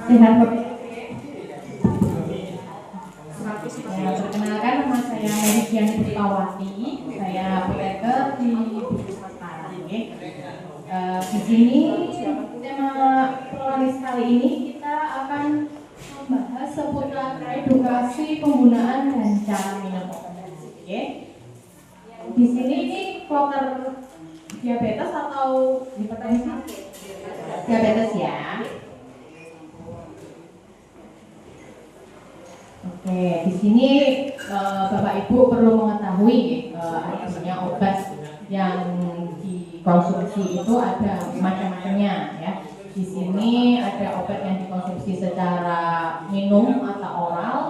Sehat kok. Ya, perkenalkan nama saya Meridian Putawati. Saya operator di Puskesmas Parang. Di sini tema Polaris kali ini kita akan membahas seputar edukasi penggunaan dan cara minum obat. Di sini ini kloter diabetes atau hipertensi? Diabetes ya. Oke, di sini Bapak Ibu perlu mengetahui artinya obat yang dikonsumsi itu ada macam-macamnya ya. Di sini ada obat yang dikonsumsi secara minum atau oral,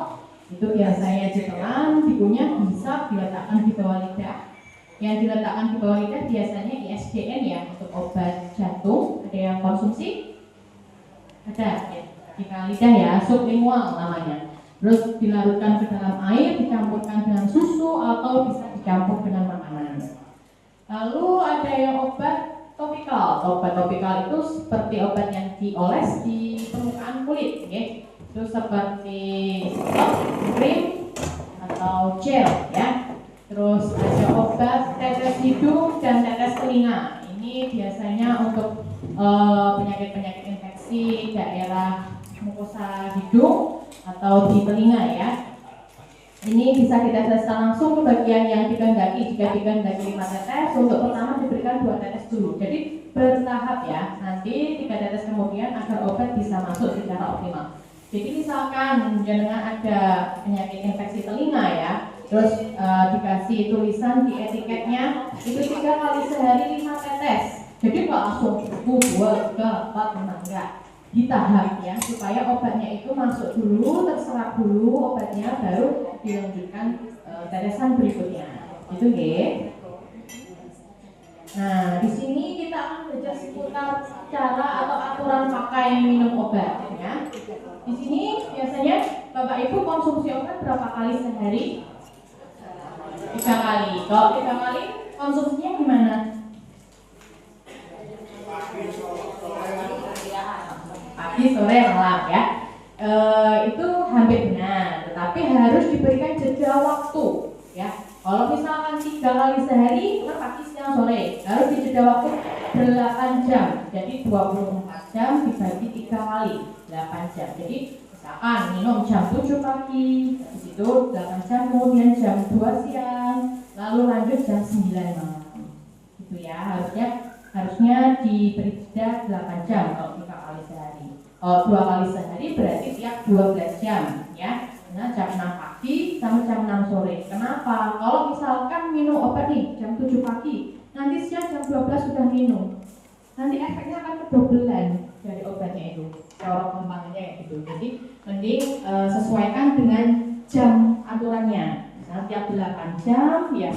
itu biasanya ditelan, dikunyah, bisa diletakkan di bawah lidah. Yang diletakkan di bawah lidah biasanya ISDN ya, untuk obat jantung. Ada yang konsumsi? Ada ya, di lidah ya, sublingual namanya. Terus dilarutkan ke dalam air, dicampurkan dengan susu atau bisa dicampur dengan makanan. Lalu ada yang obat topikal. Obat topikal itu seperti obat yang dioles di permukaan kulit, ya. Itu seperti krim atau gel, ya. Terus ada obat tetes hidung dan tetes telinga. Ini biasanya untuk penyakit-penyakit infeksi daerah mukosa hidung atau di telinga ya. Ini bisa diteteskan langsung ke bagian yang dikehendaki. Jika dikehendaki 5 tetes, untuk pertama diberikan 2 tetes dulu. Jadi bertahap ya. Nanti 3 tetes kemudian agar obat bisa masuk secara optimal. Jadi misalkan jenengan ada penyakit infeksi telinga ya, terus dikasih tulisan di etiketnya itu 3 kali sehari 5 tetes. Jadi nggak langsung 1, 2, 3, 4, 5 enggak. Ditahap ya, supaya obatnya itu masuk dulu, terserap dulu obatnya, baru dilanjutkan tetesan berikutnya. Itu ya. Nah, di sini kita akan belajar seputar cara atau aturan pakai minum obat ya. Di sini biasanya Bapak Ibu konsumsi obat berapa kali sehari? 3 kali. Kalau 3 kali konsumsinya gimana? Pagi, sore, malam ya. Itu hampir benar, tetapi harus diberikan jeda waktu ya. Kalau misalkan 3 kali sehari, pagi, siang, sore, harus dijeda waktu 8 jam. Jadi 24 jam dibagi 3 kali, 8 jam. Jadi misalkan minum jam 7 pagi, habis itu 8 jam, kemudian jam 2 siang, lalu lanjut jam 9 malam. Gitu ya, harusnya diberi jeda 8 jam kalau 3 kali sehari. Kalau 2 kali sehari berarti tiap 12 jam ya. Nah, jam 6 pagi sampai jam 6 sore. Kenapa? Kalau misalkan minum obat nih jam 7 pagi, nanti siang jam 12 sudah minum, nanti efeknya akan kedobelan dari obatnya itu. Cara gampangnya gitu. Jadi mending sesuaikan dengan jam aturannya. Misalnya tiap 8 jam ya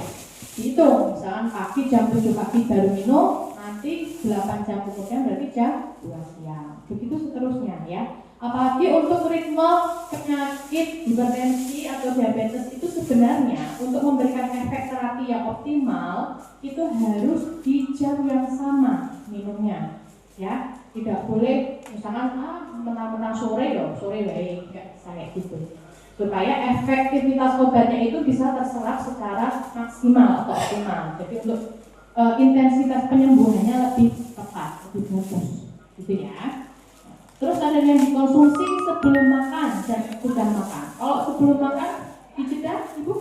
dihitung. Misalkan pagi jam 7 pagi baru minum, nanti 8 jam kemudian berarti jam 2 siang. Begitu seterusnya ya. Apalagi untuk ritme penyakit hipertensi atau diabetes itu sebenarnya untuk memberikan efek terapi yang optimal itu harus di jam yang sama minumnya ya. Tidak boleh misalkan mentang-mentang sore baik, enggak kayak gitu. Supaya efektivitas obatnya itu bisa terserap secara maksimal atau optimal. Jadi untuk intensitas penyembuhannya lebih tepat, lebih bagus gitu ya. Terus ada yang dikonsumsi sebelum makan dan sudah makan. Kalau sebelum makan dijeda Ibu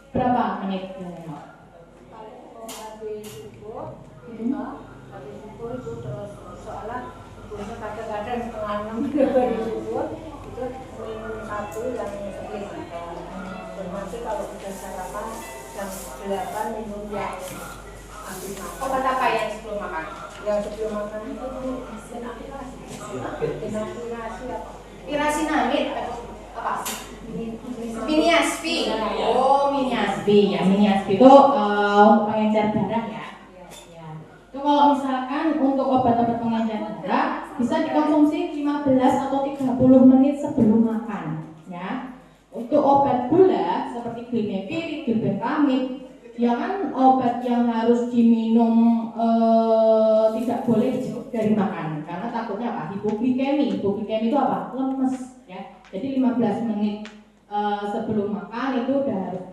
berapa menit? Habis subuh itu terus soalnya subuhnya kadang-kadang setengah 6 dari subuh itu minum 1 yang sebelum makan. Termasuk kalau sudah sarapan jam 8 minum yang habis makan. Obat apa yang sebelum makan? Yang sebelum makan itu inaktivasi apa? Pirasinamid apa? Miniaspi. Oh, miniaspi ya. Miniaspi itu pengencer darah ya. Itu kalau misalkan untuk obat-obat pengencer darah bisa dikonsumsi 15 atau 30 menit sebelum makan ya. Untuk obat gula seperti glimepirid, gilbecamid, ya kan obat yang harus diminum tidak boleh dari makan karena takut takutnya apa? Hipoglikemi. Hipoglikemi itu apa? Lemes ya. Jadi 15 menit sebelum makan itu udah harus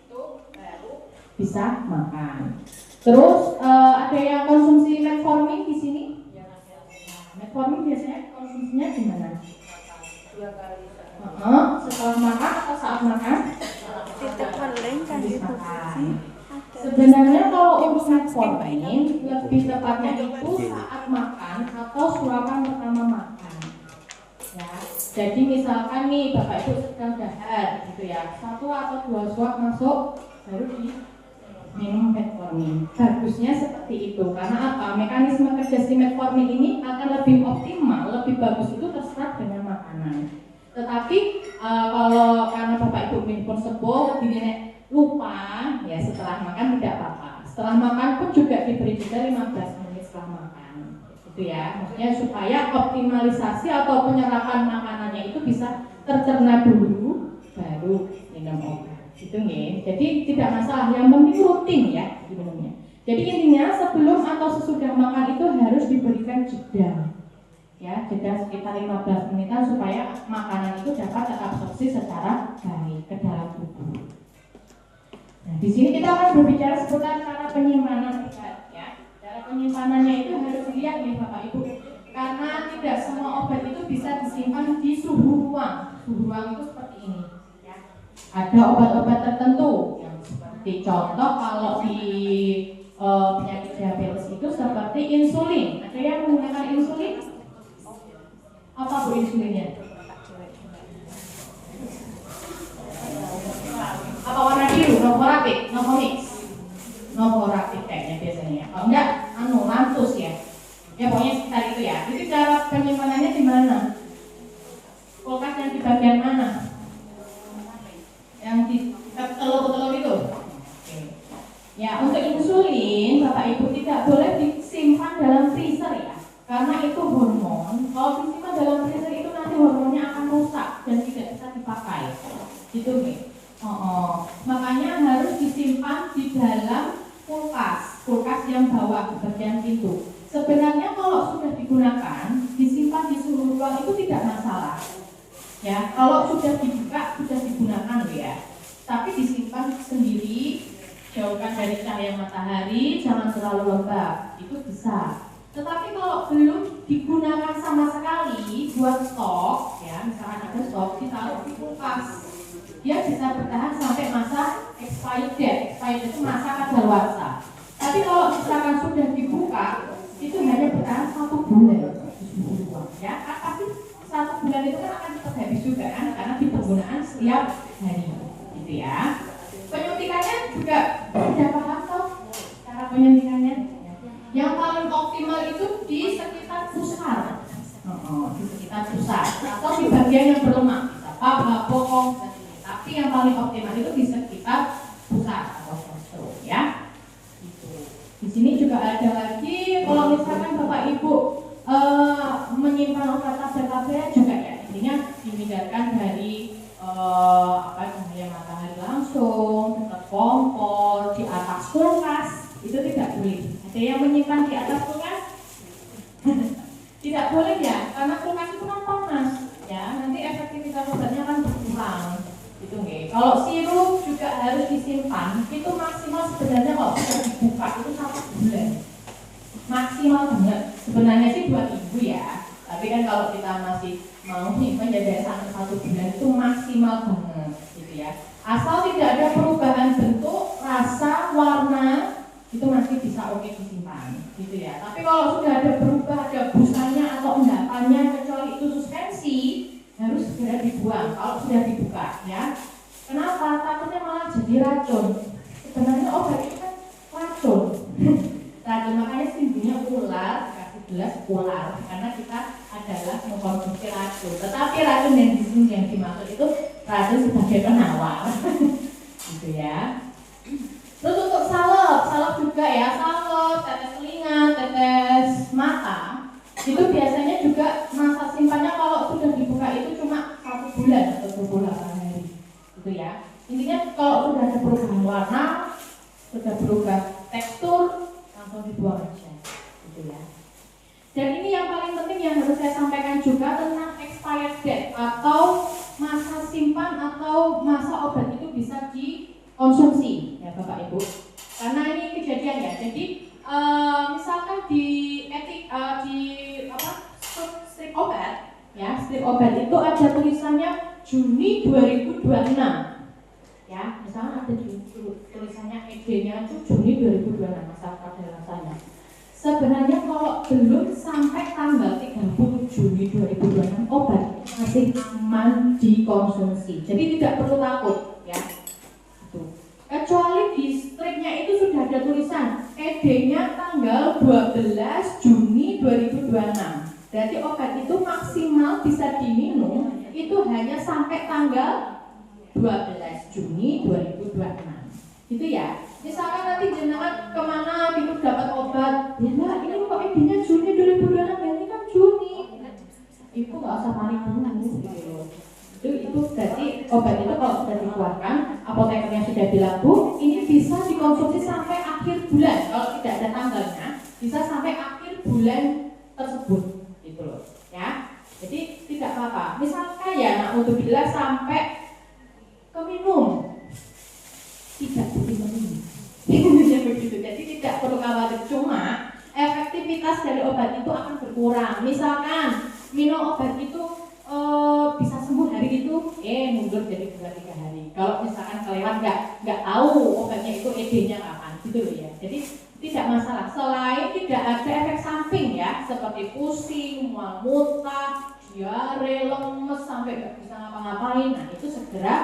itu baru bisa makan. Terus ada yang konsumsi metformin di sini? Metformin biasanya konsumsinya gimana? 2 kali. Setelah makan atau saat makan? Tidak paling kan diproduksi. Sebenarnya kalau untuk metformin lebih tepatnya itu saat makan atau suapan pertama makan. Ya, jadi misalkan nih Bapak Ibu sedang dahar gitu ya, 1 atau 2 suap masuk baru diminum metformin. Bagusnya seperti itu karena apa? Mekanisme kerja si metformin ini akan lebih optimal, lebih bagus itu terserap dengan makanan. Tetapi kalau karena Bapak Ibu pun sepuh, jadi lupa ya setelah makan tidak apa-apa. Setelah makan pun juga diberi jeda 15 menit setelah makan. Gitu ya. Maksudnya supaya optimalisasi atau penyerapan makanannya itu bisa tercerna dulu baru minum obat. Gitu nih. Jadi tidak masalah, yang penting rutin ya minumnya. Jadi intinya sebelum atau sesudah makan itu harus diberikan jeda. Ya, jeda sekitar 15 menitan supaya makanan itu dapat terabsorpsi secara baik ke dalam tubuh. Nah, di sini kita akan berbicara seputar cara penyimpanan obat ya. Cara penyimpanannya itu harus dilihat nih Bapak Ibu. Karena tidak semua obat itu bisa disimpan di suhu ruang. Suhu ruang itu seperti ini ya. Ada obat-obat tertentu yang seperti contoh kalau di penyakit diabetes itu seperti insulin. Ada yang menggunakan insulin? Apa Bu insulinnya? Apa warna biru? Novorapid, Novomix, Novorapid kayaknya biasanya. Kalau enggak, Lantus ya. Ya pokoknya sekitar itu ya. Jadi cara penyimpanannya di mana? Kulkas yang di bagian mana? Yang di telur-telur itu. Oke. Ya untuk insulin, Bapak Ibu tidak boleh disimpan dalam freezer ya. Karena itu hormon. Kalau disimpan dalam freezer itu nanti hormonnya akan rusak dan tidak bisa dipakai. Gitu nih. Makanya harus disimpan di dalam kulkas yang bawah di bagian pintu. Sebenarnya kalau sudah digunakan, disimpan di suhu ruang itu tidak masalah. Ya, kalau sudah dibuka, sudah digunakan ya. Tapi disimpan sendiri, jauhkan dari cahaya matahari, jangan terlalu lembab, itu bisa. Tetapi kalau belum digunakan sama sekali buat stok, ya, misalkan ada stok ditaruh di kulkas. Dia bisa bertahan sampai masa expired date. Expired itu masa kadaluarsa. Tapi kalau misalkan sudah dibuka, itu hanya bertahan 1 bulan. Ya, pasti 1 bulan itu kan akan cepat habis juga kan, karena di penggunaan setiap hari, gitu ya. Penyuntikannya juga sudah paham toh cara penyuntikannya. Yang paling optimal itu di sekitar pusar, di sekitar pusar atau di bagian yang berlemak, paha, bokong. Tapi yang paling optimal itu di sekitar pusat atau stroke ya. Gitu. Di sini juga ada lagi kalau misalkan Bapak Ibu menyimpan obat tablet juga ya, intinya dihindarkan dari cahaya matahari langsung, dekat kompor, di atas kulkas itu tidak boleh. Ada yang menyimpan di atas kulkas? Tidak boleh ya, karena kulkas itu kan panas ya, nanti efektivitas obatnya akan berkurang. Itu nih. Kalau sirup juga harus disimpan. Itu maksimal sebenarnya kalau sudah dibuka itu 1 bulan. Maksimal banget. Sebenarnya sih 2 minggu ya. Tapi kan kalau kita masih mau menjaga sampai 1 bulan itu maksimal banget, gitu ya. Asal tidak ada perubahan bentuk, rasa, warna, itu masih bisa oke disimpan, gitu ya. Tapi kalau sudah ada berubah, ada busanya atau endapannya, kecuali itu suspensi, harus segera dibuang kalau sudah dibuka ya. Kenapa? Takutnya malah jadi racun. Sebenarnya obat itu kan racun. Racun makanya simbolnya ular, kasih gelas ular karena kita adalah mengkonsumsi racun. Tetapi racun yang di sini yang dimaksud itu racun sebagai penawar. Gitu ya. Terus untuk salep juga ya, salep, tetes telinga, tetes mata. Itu biasanya juga masa simpannya kalau sudah dibuka itu cuma 1 bulan atau 28 hari, gitu ya. Intinya kalau sudah ada perubahan warna, sudah berubah tekstur, langsung dibuang aja, gitu ya. Dan ini yang paling penting yang harus saya sampaikan juga tentang expired date atau masa simpan atau masa obat itu bisa dikonsumsi ya Bapak Ibu. Karena ini kejadian ya. Jadi misalkan di strip obat ya, strip obat itu ada tulisannya Juni 2026 ya, misalnya ada tulisannya ED-nya itu Juni 2026 masa kadaluarsanya. Sebenarnya kalau belum sampai tanggal 30 Juni 2026 obat masih aman dikonsumsi, jadi tidak perlu takut ya. Kecuali di stripnya itu sudah ada tulisan ED-nya tanggal 12 Juni 2026. Berarti obat itu maksimal bisa diminum itu hanya sampai tanggal 12 Juni 2026. Gitu ya. Misalkan nanti jenengan kemana gitu dapat obat, ya ini kok ED-nya Juni 2026, ya ini kan Juni. Itu nggak usah panik dulu gitu. Itu berarti obat itu kalau sudah dikeluarkan, apotekernya sudah bilang Bu, ini bisa dikonsumsi sampai akhir bulan. Kalau tidak ada tanggalnya, bisa sampai akhir bulan tersebut, gitu loh, ya. Jadi tidak apa-apa. Misalkan ya, nah untuk bila sampai keminum, tidak diminum, begitu. Jadi tidak perlu khawatir. Cuma efektivitas dari obat itu akan berkurang. Misalkan minum obat itu bisa sembuh hari itu, mundur jadi 2-3 hari. Kalau misalkan kelewat nggak tahu obatnya itu ED-nya kapan, gitu loh ya. Jadi tidak masalah. Selain tidak ada efek samping ya, seperti pusing, mual muntah, diare, lemes sampai nggak bisa ngapa-ngapain, nah itu segera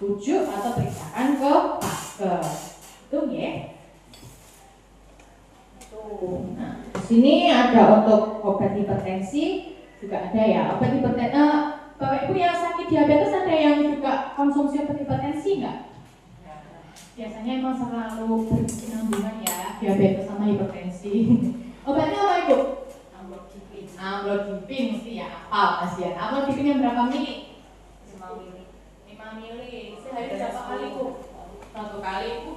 rujuk atau periksakan ke vaskes. Itu ya. Tuh. Nah, di sini ada untuk obat hipertensi. Juga ada ya, obat hipertensi. Bapak Ibu yang sakit diabetes ada yang juga konsumsi obat hipertensi nggak? Biasanya emang selalu berkesinambungan ya, diabetes sama hipertensi. Obatnya apa Ibu? Amlodipin mesti ya, apa Mas ya? Amlodipin yang berapa mili? 5 mili. 5 mili. Sehari berapa kali Bu? 1 kali Bu?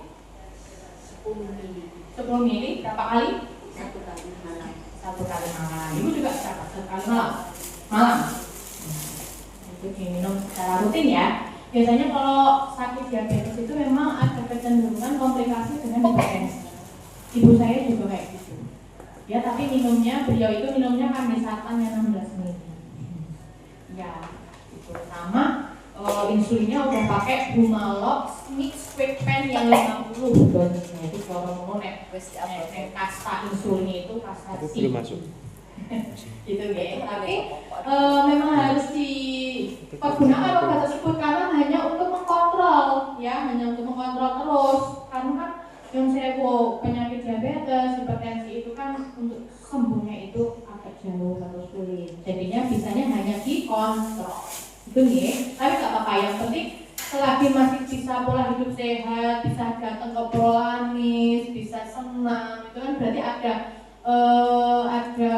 10 mili. 10 mili berapa kali? 1 kali malam. 1 kali malam. Ibu juga berapa? 1 kali malam. Malam. Itu diminum secara rutin ya. Biasanya kalau sakit diabetes itu memang ada kecenderungan komplikasi dengan hipertensi. Ibu saya juga kayak gitu. Ya tapi beliau itu minumnya kandesatan yang 16 ml. Ya, itu sama. Insulinnya udah pakai Humalog Mix Quick Pen yang 50 dosisnya. Itu kalau mau kasta insulin itu kasta C. Gitu ya. Tapi memang harus dipergunakan obat tersebut karena hanya untuk mengkontrol ya, hanya untuk mengkontrol terus. Karena kan yang saya penyakit diabetes, hipertensi itu kan untuk sembuhnya itu agak jauh atau sulit. Jadinya bisanya hanya dikontrol. Itu nih. Tapi nggak apa-apa, yang penting selagi masih bisa pola hidup sehat, bisa datang ke prolanis, bisa senam, itu kan berarti ada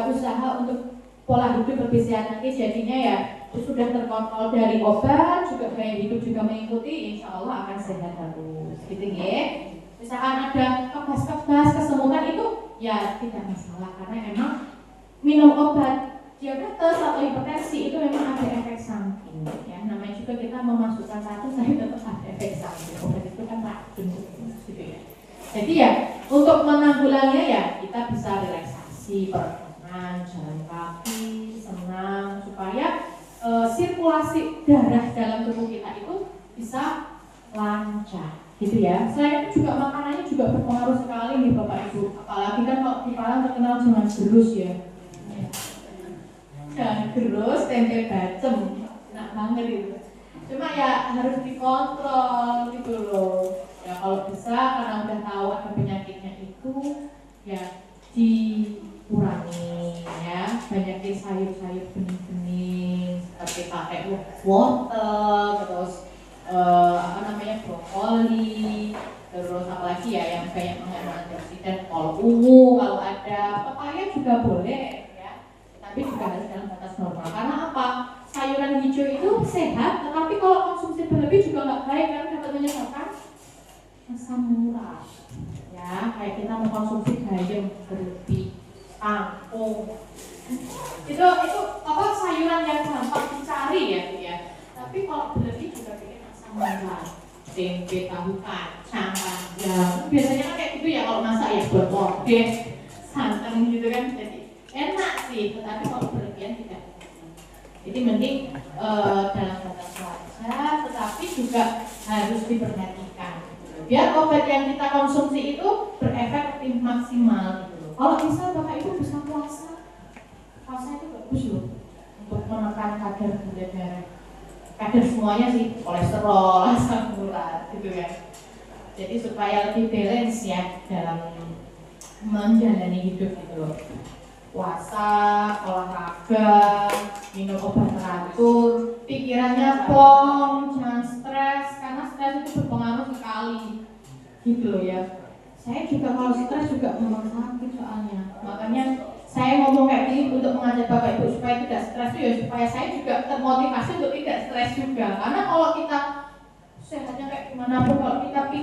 usaha untuk pola hidup lebih sehat. Nanti jadinya ya sudah terkontrol dari obat, juga gaya hidup juga mengikuti, insya Allah akan sehat terus. Gitu ya. Misalkan ada kebas-kebas, kesemutan itu ya tidak masalah karena memang minum obat diabetes atau hipertensi itu memang ada efek samping ya. Namanya juga kita memasukkan racun tapi tetap ada efek samping. Obat itu kan racun gitu ya. Jadi ya untuk menanggulanginya ya kita bisa relaksasi, peregangan, jalan kaki, senam supaya sirkulasi darah dalam tubuh kita itu bisa lancar, gitu ya. Selain itu juga makanannya juga berpengaruh sekali nih Bapak Ibu. Apalagi kan kalau di Padang terkenal dengan gerus ya. Dan gerus, tempe bacem, enak banget itu. Cuma ya harus dikontrol gitu loh. Ya kalau bisa karena udah tahu ada penyakitnya itu ya dikurangi ya, banyakin sayur-sayur bening-bening seperti pakai wortel, terus brokoli, terus apalagi ya yang banyak mengandung antioksidan, kol ungu kalau ada, pepaya juga boleh ya, tapi juga harus dalam batas normal. Karena apa? Sayuran hijau itu sehat, tetapi kalau konsumsi berlebih juga nggak baik kan, dapat menyebabkan asam urat. Ya, kayak kita mengkonsumsi bayam berlebih, kangkung, itu apa sayuran yang gampang dicari ya. Tapi kalau berlebih juga bikin asam lambung. Tempe, tahu kacang, panjang. Biasanya kan kayak gitu ya kalau masak ya buat lodeh, santan gitu kan. Jadi enak sih, tetapi kalau berlebihan tidak. Jadi mending dalam batas wajar, tetapi juga harus diperhatikan. Biar obat yang kita konsumsi itu berefek maksimal gitu. Kalau misal Bapak Ibu bisa puasa itu bagus loh untuk menekan kadar gula darah. Kadar semuanya sih, kolesterol, asam urat gitu ya. Jadi supaya lebih balance ya dalam menjalani hidup gitu loh. Puasa, olahraga, minum obat teratur, pikirannya plong, jangan stres karena stres itu berpengaruh sekali gitu loh ya. Saya juga kalau stres juga memang sakit soalnya, makanya saya ngomong kayak gini untuk mengajak Bapak Ibu supaya tidak stres ya, supaya saya juga termotivasi untuk tidak stres juga. Karena kalau kita sehatnya kayak gimana pun, kalau kita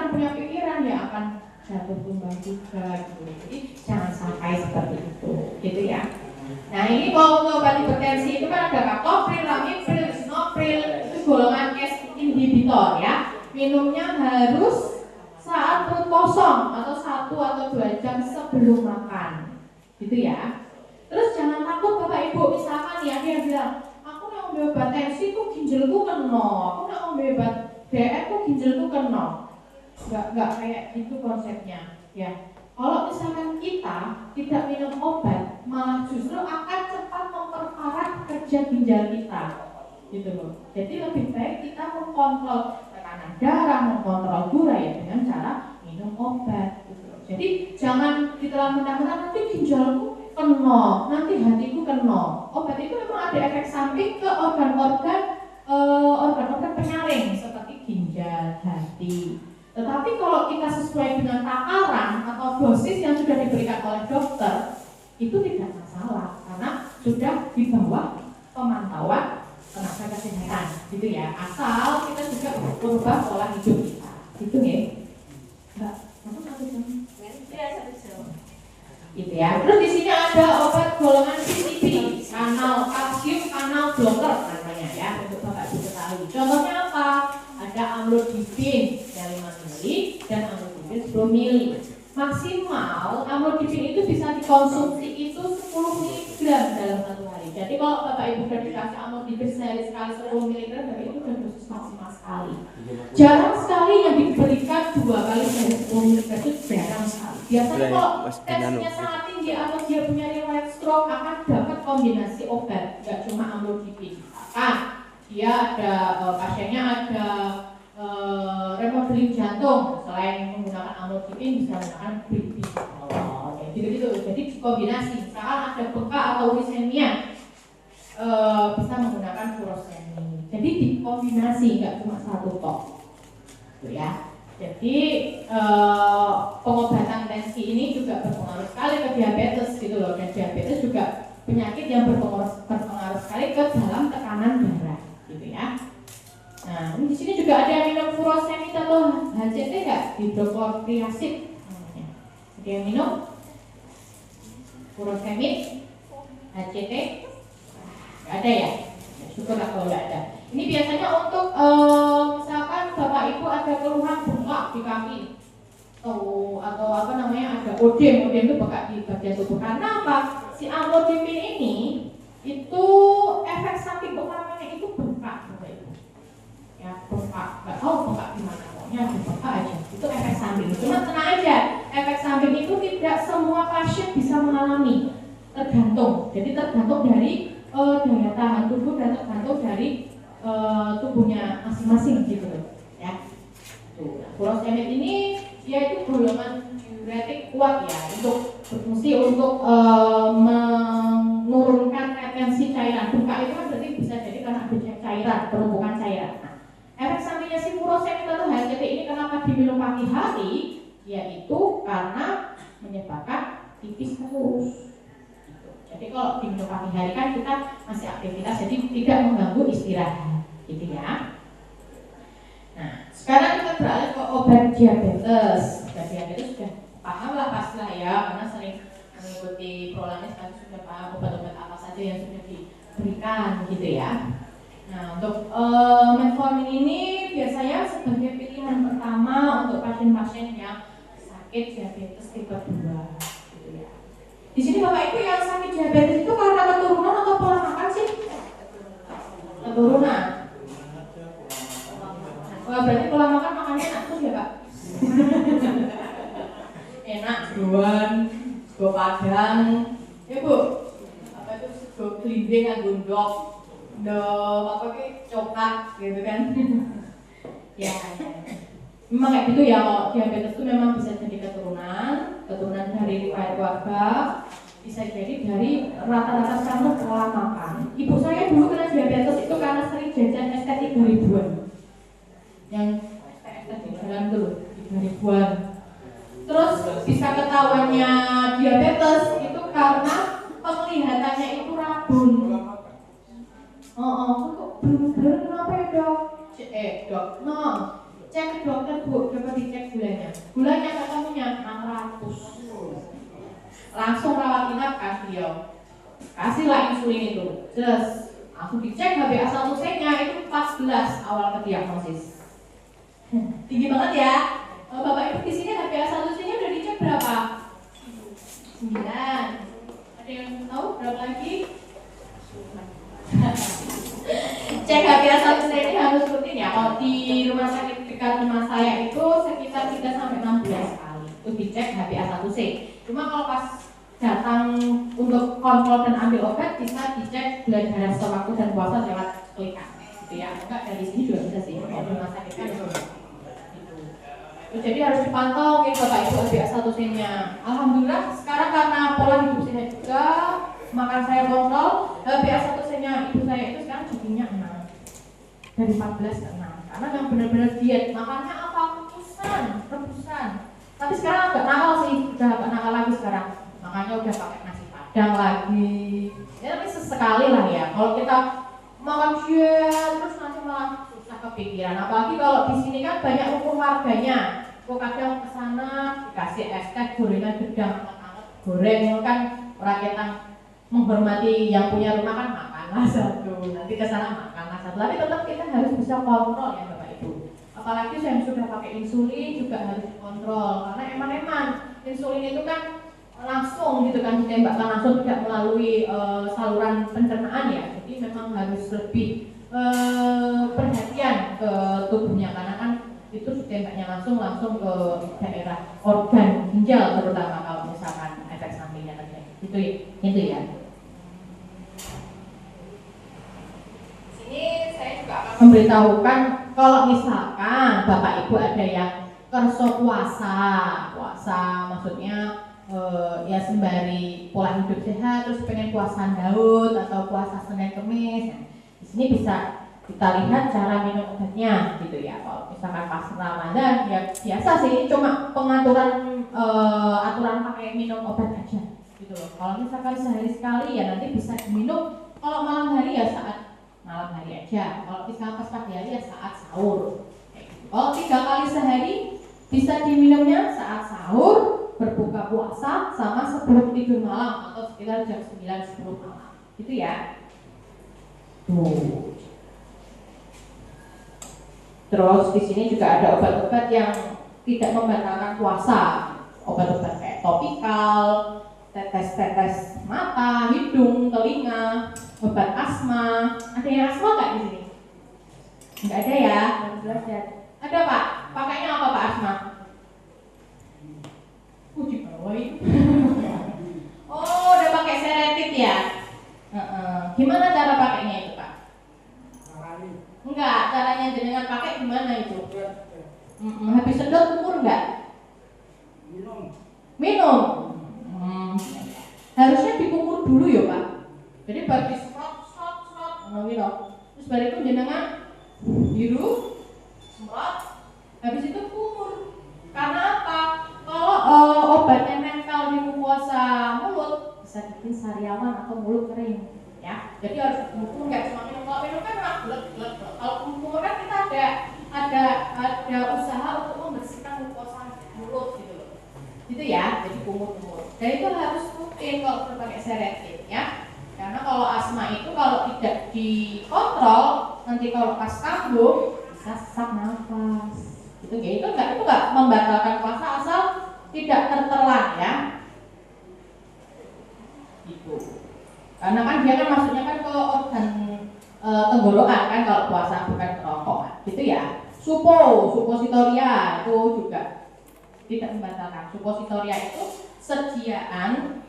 punya pikiran ya akan jatuh tumbang juga gitu. Jadi jangan sampai seperti itu, gitu ya. Nah ini kalau untuk obat hipertensi itu kan ada captopril, ramipril, lisinopril, itu golongan ACE inhibitor ya. Minumnya harus saat perut kosong atau 1 atau 2 jam sebelum makan. Gitu ya. Terus jangan takut Bapak Ibu, misalkan ya dia bilang, aku nak ambil obat tensi kok ginjalku kena, aku nak ambil obat DF kok ginjalku kena. Enggak kayak gitu konsepnya ya. Kalau misalkan kita tidak minum obat, malah justru akan cepat memperparah kerja ginjal kita. Gitu loh. Jadi lebih baik kita mengkontrol tekanan darah, mengkontrol gula ya dengan cara minum obat. Jadi jangan kita mentah-mentah nanti ginjalku kena, nanti hatiku kena. Obat itu memang ada efek samping ke organ-organ penyaring seperti ginjal, hati. Tetapi kalau kita sesuai dengan takaran atau dosis yang sudah diberikan oleh dokter, itu tidak masalah karena sudah di bawah pemantauan tenaga kesehatan, gitu ya. Asal kita juga berubah pola hidup kita, gitu ya. Mbak, kamu satu jam? Gitu ya. Terus di sini ada obat golongan PCB, kanal kalsium kanal blocker namanya ya, untuk Bapak Ibu ketahui. Contohnya apa? Ada amlodipin yang 5 mili dan amlodipin 10 mili. Maksimal amlodipin itu bisa dikonsumsi itu 10 mg dalam 1 hari. Jadi kalau Bapak Ibu sudah dikasih amlodipin sehari sekali 10 mg, berarti itu sudah dosis maksimal sekali. Jarang sekali yang diberikan 2 kali sehari 10 mg, itu jarang sekali. Biasanya kalau tensinya sangat tinggi atau dia punya riwayat stroke akan dapat kombinasi obat, tidak cuma amlodipin. Dia ada pasiennya ada remodeling jantung, selain menggunakan amlodipin bisa menggunakan bisoprolol, gitu-gitu. Jadi kombinasi, misalkan ada bengkak atau uremia, bisa menggunakan furosemid. Jadi dikombinasi, nggak cuma satu tok, gitu ya. Jadi pengobatan tensi ini juga berpengaruh sekali ke diabetes, gitu loh. Dan diabetes juga penyakit yang berpengaruh sekali ke dalam tekanan darah, gitu ya. Nah, di sini juga ada yang minum furosemid atau HCT nggak? Hidroklorid namanya. Ada yang minum furosemid, HCT? Nggak ada ya? Syukurlah kalau nggak ada. Ini biasanya untuk misalkan Bapak Ibu ada keluhan bengkak di kaki, atau apa namanya ada odem itu bengkak di bagian tubuh. Karena apa? Si amlodipin ini itu efek samping utamanya itu bengkak, Bapak Ibu. Ya bengkak, nggak tahu bengkak di mana, pokoknya bengkak aja. Itu efek samping. Cuma tenang aja, efek samping itu tidak semua pasien bisa mengalami, tergantung. Jadi tergantung dari daya tahan tubuh dan tergantung dari tubuhnya masing-masing gitu loh, ya. Furosemid ini dia itu golongan diuretik kuat ya, untuk berfungsi untuk menurunkan retensi cairan. Bengkak itu kan berarti bisa jadi karena adanya cairan, penumpukan cairan. Nah, efek sampingnya si furosemid atau HCT ini kenapa diminum pagi hari? Yaitu karena menyebabkan tipis terus. Jadi kalau diminum pagi hari kan kita masih aktivitas, jadi tidak mengganggu istirahat, gitu ya. Nah, sekarang kita beralih ke obat diabetes. Obat diabetes sudah paham lah pastilah ya, karena sering mengikuti prolanis tadi sudah paham obat-obat apa saja yang sudah diberikan gitu ya. Nah, untuk metformin ini biasanya sebagai pilihan pertama untuk pasien-pasien yang sakit diabetes tipe 2 gitu ya. Di sini Bapak Ibu yang sakit diabetes itu karena keturunan atau pola makan sih? Keturunan. Wah, berarti pola makan makannya enak tuh ya Pak? Enak, segoan, sego padang, ya Bu? Apa itu sego gelinding dan gondok, apa sih coklat gitu kan? Ya. Memang kayak gitu ya, kalau diabetes itu memang bisa jadi keturunan dari riwayat keluarga, bisa jadi dari rata-rata sekarang pola makan. Ibu saya dulu kena diabetes itu karena sering jajan es teh 3.000-an, yang es teh di jalan tuh 3.000-an. Terus bisa ketahuannya diabetes itu karena penglihatannya itu rabun. Kok belum kenapa ya dok? Dok, no. Cek ke dokter Bu, coba dicek gulanya. Gulanya ketemunya 600. Langsung rawat inap kan beliau. Kasihlah insulin itu. Terus langsung dicek HbA1c-nya itu 14 awal ke diagnosis. Tinggi banget ya. Bapak Ibu di sini HbA1c-nya udah dicek berapa? 9. Ada yang tahu berapa lagi? Cek HbA1c ini harus rutin ya. Kalau di rumah sakit dekat rumah saya itu sekitar 3-16 kali itu dicek HbA1c. Cuma kalau pas datang untuk kontrol dan ambil obat bisa dicek gula darah sewaktu dan puasa lewat klikan gitu ya. Enggak dari sini juga bisa sih. Kalau di rumah sakit kan itu. Jadi harus dipantau nih Bapak Ibu HbA1c-nya. Alhamdulillah sekarang karena pola hidup sehat juga, makan saya kontrol, HbA1c-nya ibu saya itu sekarang jadinya 6 dari 14 ke 6. Karena yang benar-benar diet, makannya apa? Rebusan. Tapi sekarang agak nakal sih, udah agak nakal lagi sekarang. Makanya udah pakai nasi padang lagi. Ya tapi sesekali lah ya. Kalau kita makan diet terus nanti malah susah kepikiran. Apalagi kalau di sini kan banyak rukun warganya. Kok kadang kesana dikasih es teh gorengan gedang hangat-hangat goreng kan orang kita menghormati yang punya rumah kan makanlah satu. Nanti kesana makanlah satu. Tapi tetap kita harus bisa kontrol ya Bapak Ibu. Apalagi saya sudah pakai insulin juga harus dikontrol karena eman-eman insulin itu kan langsung gitu kan ditembakkan langsung tidak melalui saluran pencernaan ya. Jadi memang harus lebih perhatian ke tubuhnya karena kan itu ditembaknya langsung ke daerah organ ginjal terutama kalau misalkan efek sampingnya terjadi. Itu ya. Sini saya juga akan memberitahukan kalau misalkan Bapak Ibu ada yang kerso puasa maksudnya ya sembari pola hidup sehat terus pengen puasa Daud atau puasa Senin Kemis. Nah, di sini bisa kita lihat cara minum obatnya gitu ya. Kalau misalkan pas Ramadan ya biasa sih cuma pengaturan aturan pakai minum obat aja gitu loh. Kalau misalkan sehari sekali ya nanti bisa diminum. Kalau malam hari ya saat malam hari aja. Kalau misalkan pas pagi hari ya saat sahur. Kalau 3 kali sehari bisa diminumnya saat sahur, berbuka puasa, sama sebelum tidur malam atau sekitar jam 9-10 malam. Gitu ya. Tuh. Terus di sini juga ada obat-obat yang tidak membatalkan puasa. Obat-obat kayak topikal, tetes-tetes mata, hidung, telinga, obat asma. Ada yang asma nggak di sini? Nggak ada ya, belum belajar. Ada Pak, pakainya apa Pak asma? Di bawah itu. Oh, udah pakai seretip ya? Gimana cara pakainya itu Pak? Enggak, caranya jenengan pakai gimana itu? Habis sedot kumur enggak? Minum. Harusnya dikumur dulu ya Pak. Jadi baru disemprot, terus baru itu jenengan hirup, semprot, habis itu kumur. Karena apa? Kalau obatnya nempel di mukosa mulut bisa bikin sariawan atau mulut kering. Ya, jadi harus dikumur, nggak cuma minum. Kalau minum kan memang bulat. Kalau kumur kan kita ada usaha untuk membersihkan mukosa mulut gitu loh. Gitu ya. Jadi berkumur-kumur. Dan itu harus rutin kalau pakai seretin ya. Karena kalau asma itu kalau tidak dikontrol, nanti kalau pas kambuh bisa sesak nafas. Itu enggak membatalkan puasa asal tidak tertelan ya. Gitu. Karena kan dia kan masuknya kan ke organ tenggorokan kan kalau puasa bukan kerongkongan. Gitu ya. Suppositoria itu juga tidak membatalkan. Suppositoria itu sediaan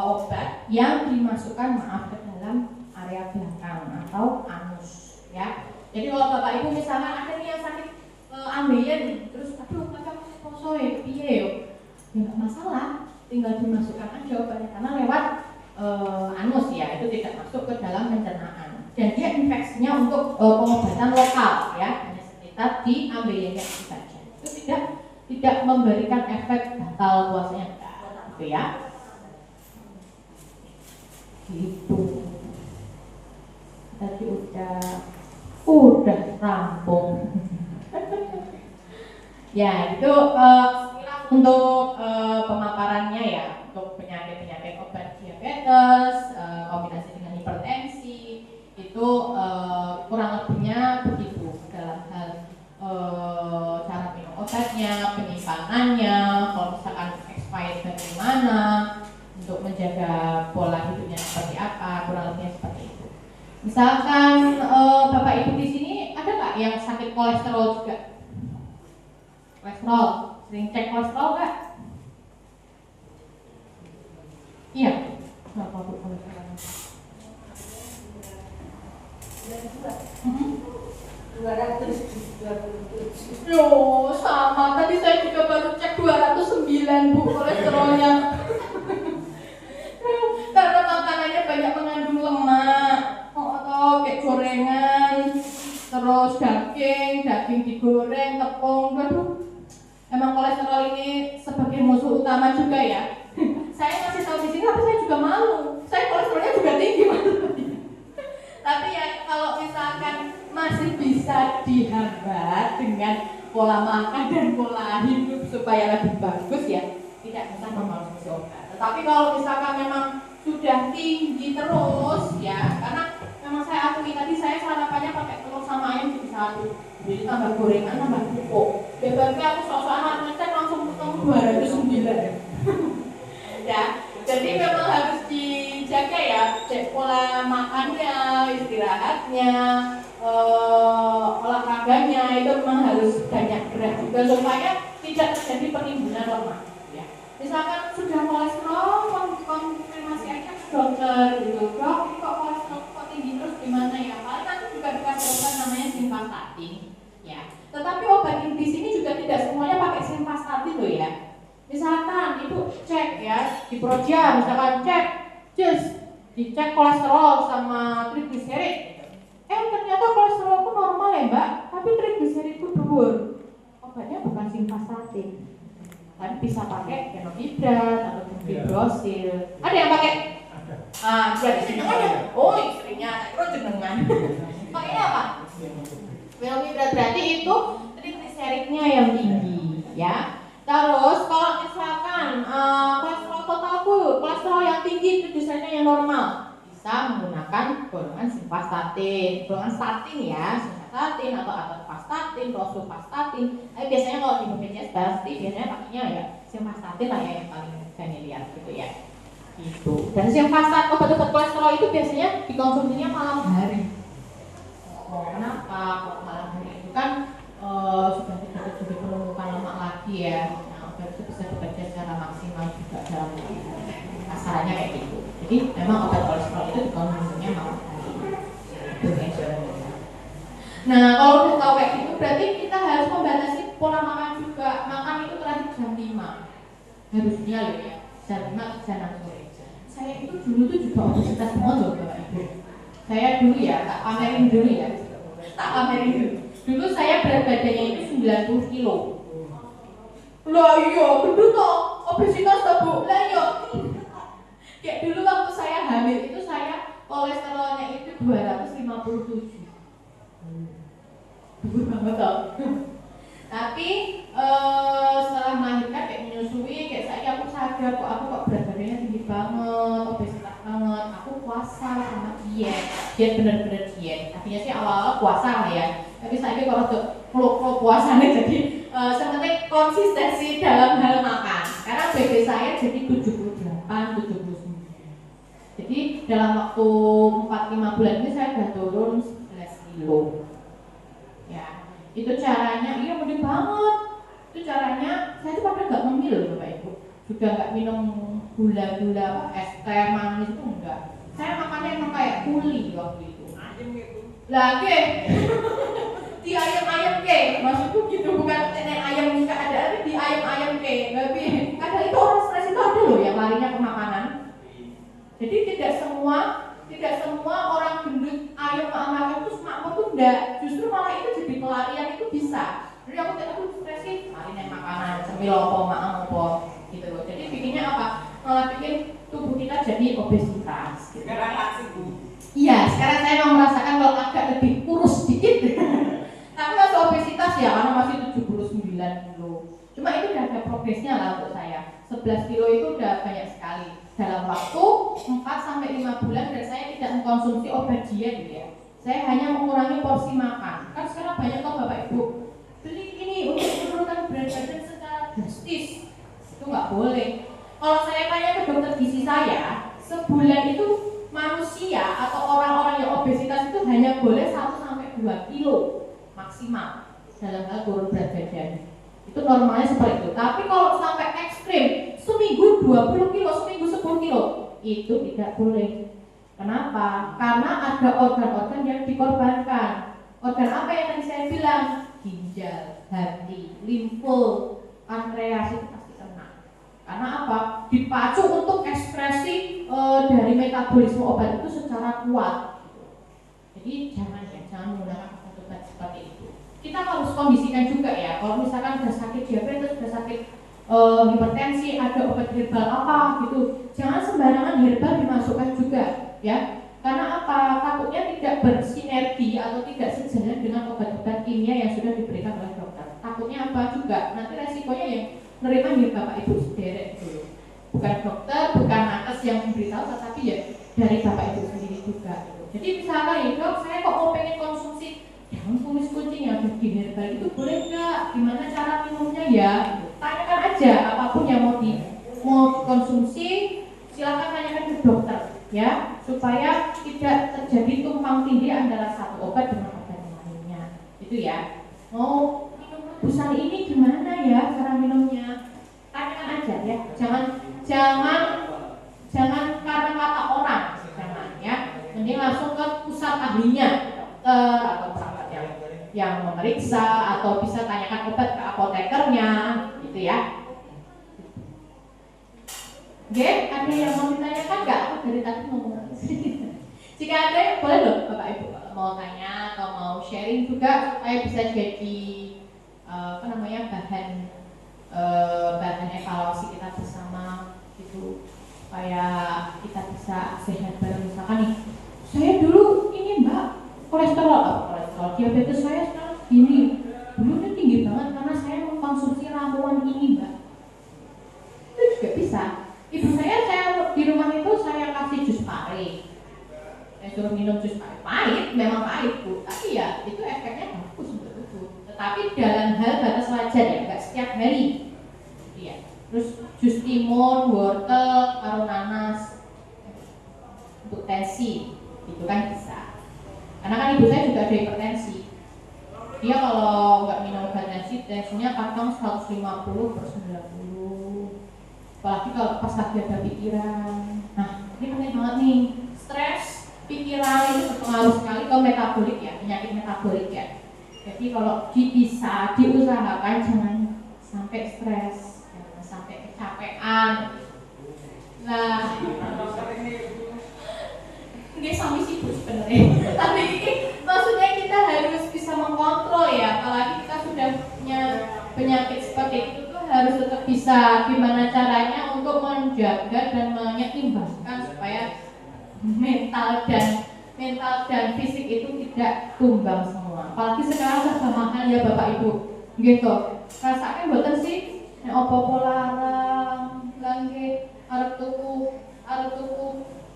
obat yang dimasukkan ke dalam area belakang atau anus ya. Jadi kalau Bapak Ibu misalkan ada nih yang sakit ambeien terus aduh kakak poso ya piye yo. Ya enggak masalah, tinggal dimasukkan aja obatnya karena lewat anus ya, itu tidak masuk ke dalam pencernaan. Dan dia infeksinya untuk pengobatan lokal ya, hanya sekitar di ambeiennya saja. Itu tidak memberikan efek batal puasanya gitu ya. Gitu. Tadi udah rampung. Ya, itu untuk pemaparannya ya, untuk penyakit-penyakit obat diabetes, kombinasi dengan hipertensi, itu kurang lebihnya begitu dalam hal cara minum obatnya, penyimpanannya, kalau misalkan expired bagaimana, untuk menjaga pola hidupnya seperti apa, kurang lebihnya seperti itu. Misalkan Bapak Ibu di sini ada nggak yang sakit kolesterol juga? Kolesterol, sering cek kolesterol nggak? Iya. Berapa Bu kolesterol? 227. Yo, sama. Tadi saya juga baru cek 209 Bu kolesterolnya. Karena makanannya banyak mengandung lemak, atau kayak gorengan, terus daging digoreng, tepung, aduh. Emang kolesterol ini sebagai musuh utama juga ya. Saya masih tahu di sini, tapi saya juga malu. Saya kolesterolnya juga tinggi, Mas. Tapi ya kalau misalkan masih bisa dihambat dengan pola makan dan pola hidup supaya lebih bagus ya, tidak usah mengkonsumsi obat. Tetapi kalau misalkan memang sudah tinggi terus ya, karena memang saya akui tadi saya sarapannya pakai telur sama ayam jadi satu, jadi tambah gorengan tambah pupuk. Beberapa aku sok-sokan ngecek langsung ketemu 209 ya. Jadi memang harus dijaga ya, cek pola makannya, istirahatnya, olahraganya itu memang harus banyak gerak juga supaya tidak terjadi penimbunan lemak ya. Misalkan sudah kolesterol, konfirmasi aja ke dokter gitu, dok ini kok kolesterol kok tinggi terus gimana ya? Paling nanti juga dikasih obat namanya simvastatin ya. Tetapi obat di sini juga tidak semuanya pakai simvastatin loh ya. Misalkan ibu cek ya di Proja, misalkan cek, dicek kolesterol sama trigliserid gitu. Ternyata kolesterolku normal ya mbak, tapi trigliseridku dhuwur. Obatnya bukan simvastatin, tapi bisa pakai fenohidrat atau fibrosil. Ada yang pakai? Berarti jenengan ya? Oh istrinya, terus jenengan. Pakainya apa? Fenohidrat, berarti itu trigliseridnya yang tinggi ya. Terus kalau misalkan kolesterol totalku, kolesterol yang tinggi trigliseridnya yang normal, bisa menggunakan golongan simvastatin, golongan statin ya, simvastatin atau atorvastatin, rosuvastatin. Tapi biasanya kalau di BPJS pasti biasanya pakainya ya simvastatin lah ya yang paling familiar gitu ya. Gitu. Dan simvastatin obat-obat kolesterol itu biasanya dikonsumsinya malam hari. Kenapa? Kalau malam hari itu kan sudah tidak terjadi penumpukan lemak lagi ya. Nah, obat itu bisa dibaca secara maksimal juga dalam asarannya kayak gitu. Jadi memang obat kolesterol itu dikonsumsinya malam hari. Nah, kalau udah tahu kayak gitu berarti kita harus membatasi pola makan juga. Makan itu terakhir jam 5. Harusnya loh ya. Jam 5 ke jam 6 sore. Saya itu dulu tuh juga obesitas banget loh Bapak Ibu. Saya dulu ya, tak pamerin dulu ya. Tak pamerin dulu. Dulu saya berat badannya itu 90 kilo. Lah iya, bener toh. Obesitas toh Bu. Lah iya. Kayak dulu waktu saya hamil itu saya kolesterolnya itu 257. Dulu banget toh. Tapi setelah melahirkan kayak menyusui, kayak saya aku sadar kok aku kok berat badannya tinggi banget, obesitas banget. Aku puasa sama diet bener-bener diet. Artinya sih awal-awal puasa lah ya. Tapi saya kok untuk flow puasanya jadi sebenarnya konsistensi dalam hal makan. Karena BB saya jadi 78, 79. Jadi dalam waktu 4-5 bulan ini saya sudah turun 11 kilo. Ya, itu caranya, iya mudah banget. Itu caranya, saya tuh pada nggak ngemil Bapak Ibu. Juga nggak minum gula-gula, es teh manis itu enggak. Saya makannya emang kayak kuli waktu itu. Lagi di ayam-ayam ke, maksudku gitu, bukan nenek ayam nggak ada, tapi di ayam-ayam ke. Tapi kadang itu orang stres itu ada loh yang larinya ke makanan. Jadi tidak semua orang gendut ayam makan terus makmur tuh enggak. Justru malah itu jadi pelarian itu bisa. Jadi aku stres sih, larinya makanan, sambil opo gitu loh. Jadi bikinnya apa? Malah bikin tubuh kita jadi obesitas. Gitu. Iya, sekarang saya mau merasakan kalau agak lebih kurus sedikit. Tapi masih obesitas ya, karena masih 79 kilo. Cuma itu udah ada progresnya lah untuk saya. 11 kilo itu udah banyak sekali. Dalam waktu 4-5 bulan dan saya tidak mengkonsumsi obat diet gitu ya. Saya hanya mengurangi porsi makan. Kan sekarang banyak kok Bapak Ibu beli ini untuk menurunkan berat badan secara drastis. Itu nggak boleh. Kalau saya tanya ke dokter gizi saya, sebulan itu manusia atau orang-orang yang obesitas itu hanya boleh 1-2 kilo maksimal dalam hal turun berat badan. Itu normalnya seperti itu. Tapi kalau sampai ekstrim, seminggu 20 kilo, seminggu 10 kilo, itu tidak boleh. Kenapa? Karena ada organ-organ yang dikorbankan. Organ apa yang tadi saya bilang? Ginjal, hati, limfu, pankreas itu pasti kena. Karena apa? Dipacu untuk ekspresi dari metabolisme obat itu secara kuat. Jadi jangan menggunakan obat seperti itu. Kita harus kondisikan juga ya. Kalau misalkan sudah sakit diabetes, sudah sakit hipertensi, ada obat herbal apa gitu, jangan sembarangan herbal dimasukkan juga ya. Karena apa? Takutnya tidak bersinergi atau tidak sejalan dengan obat-obat kimia yang sudah diberikan oleh dokter. Takutnya apa juga? Nanti resikonya yang menerima ya Bapak Ibu sendiri gitu. Bukan dokter, bukan nakes yang memberitahu, tetapi ya dari Bapak Ibu sendiri juga gitu. Jadi misalkan ya dok, saya kok mau pengen konsumsi jangan tumis kucing yang ada di herbal itu boleh nggak? Gimana cara minumnya ya? Tanyakan aja apapun yang mau dikonsumsi, silakan tanyakan ke dokter ya, supaya tidak terjadi tumpang tindih antara satu obat dengan obat yang lainnya. Itu ya. Mau minum rebusan ini gimana ya cara minumnya? Tanyakan aja ya. Jangan karena kata orang, jangan ya. Mending langsung ke pusat ahlinya, dokter atau perawat yang memeriksa, atau bisa tanyakan obat ke apotekernya gitu ya. Oke, ada yang mau ditanyakan nggak? Aku dari tadi ngomong. Jika ada yang boleh loh Bapak Ibu mau tanya atau mau sharing juga supaya bisa jadi bahan evaluasi kita bersama gitu, supaya kita bisa sehat bareng. Misalkan nih, saya dulu ini Mbak kolesterol diabetes saya sekarang gini, dulu tinggi banget karena saya mengkonsumsi ramuan ini Mbak. Itu juga bisa. Ibu saya di rumah itu saya kasih jus pare. Saya suruh minum jus pare. Pahit, memang pahit Bu, tapi ya itu efeknya bagus untuk tubuh. Tetapi dalam hal batas wajar ya, nggak setiap hari. Iya. Terus jus timun, wortel, karo nanas untuk tensi, itu kan bisa. Karena kan ibu saya juga ada hipertensi. Dia kalau nggak minum obat tensi, tensinya kadang 150/90. Apalagi kalau pas lagi ada pikiran. Nah, ini penting banget nih. Stres, pikiran itu berpengaruh sekali ke metabolik ya, penyakit metabolik ya. Jadi kalau bisa diusahakan jangan sampai stres, jangan sampai kecapean. Nah, ini sami sibuk sebenarnya. Tapi ini maksudnya kita harus bisa mengkontrol ya. Apalagi kita sudah punya penyakit seperti itu, harus tetap bisa gimana caranya untuk menjaga dan menyeimbangkan supaya mental dan fisik itu tidak tumbang semua. Apalagi sekarang serba mahal ya Bapak Ibu, gitu. Rasakan boten sih, opo-opo larang, bangke arep tuku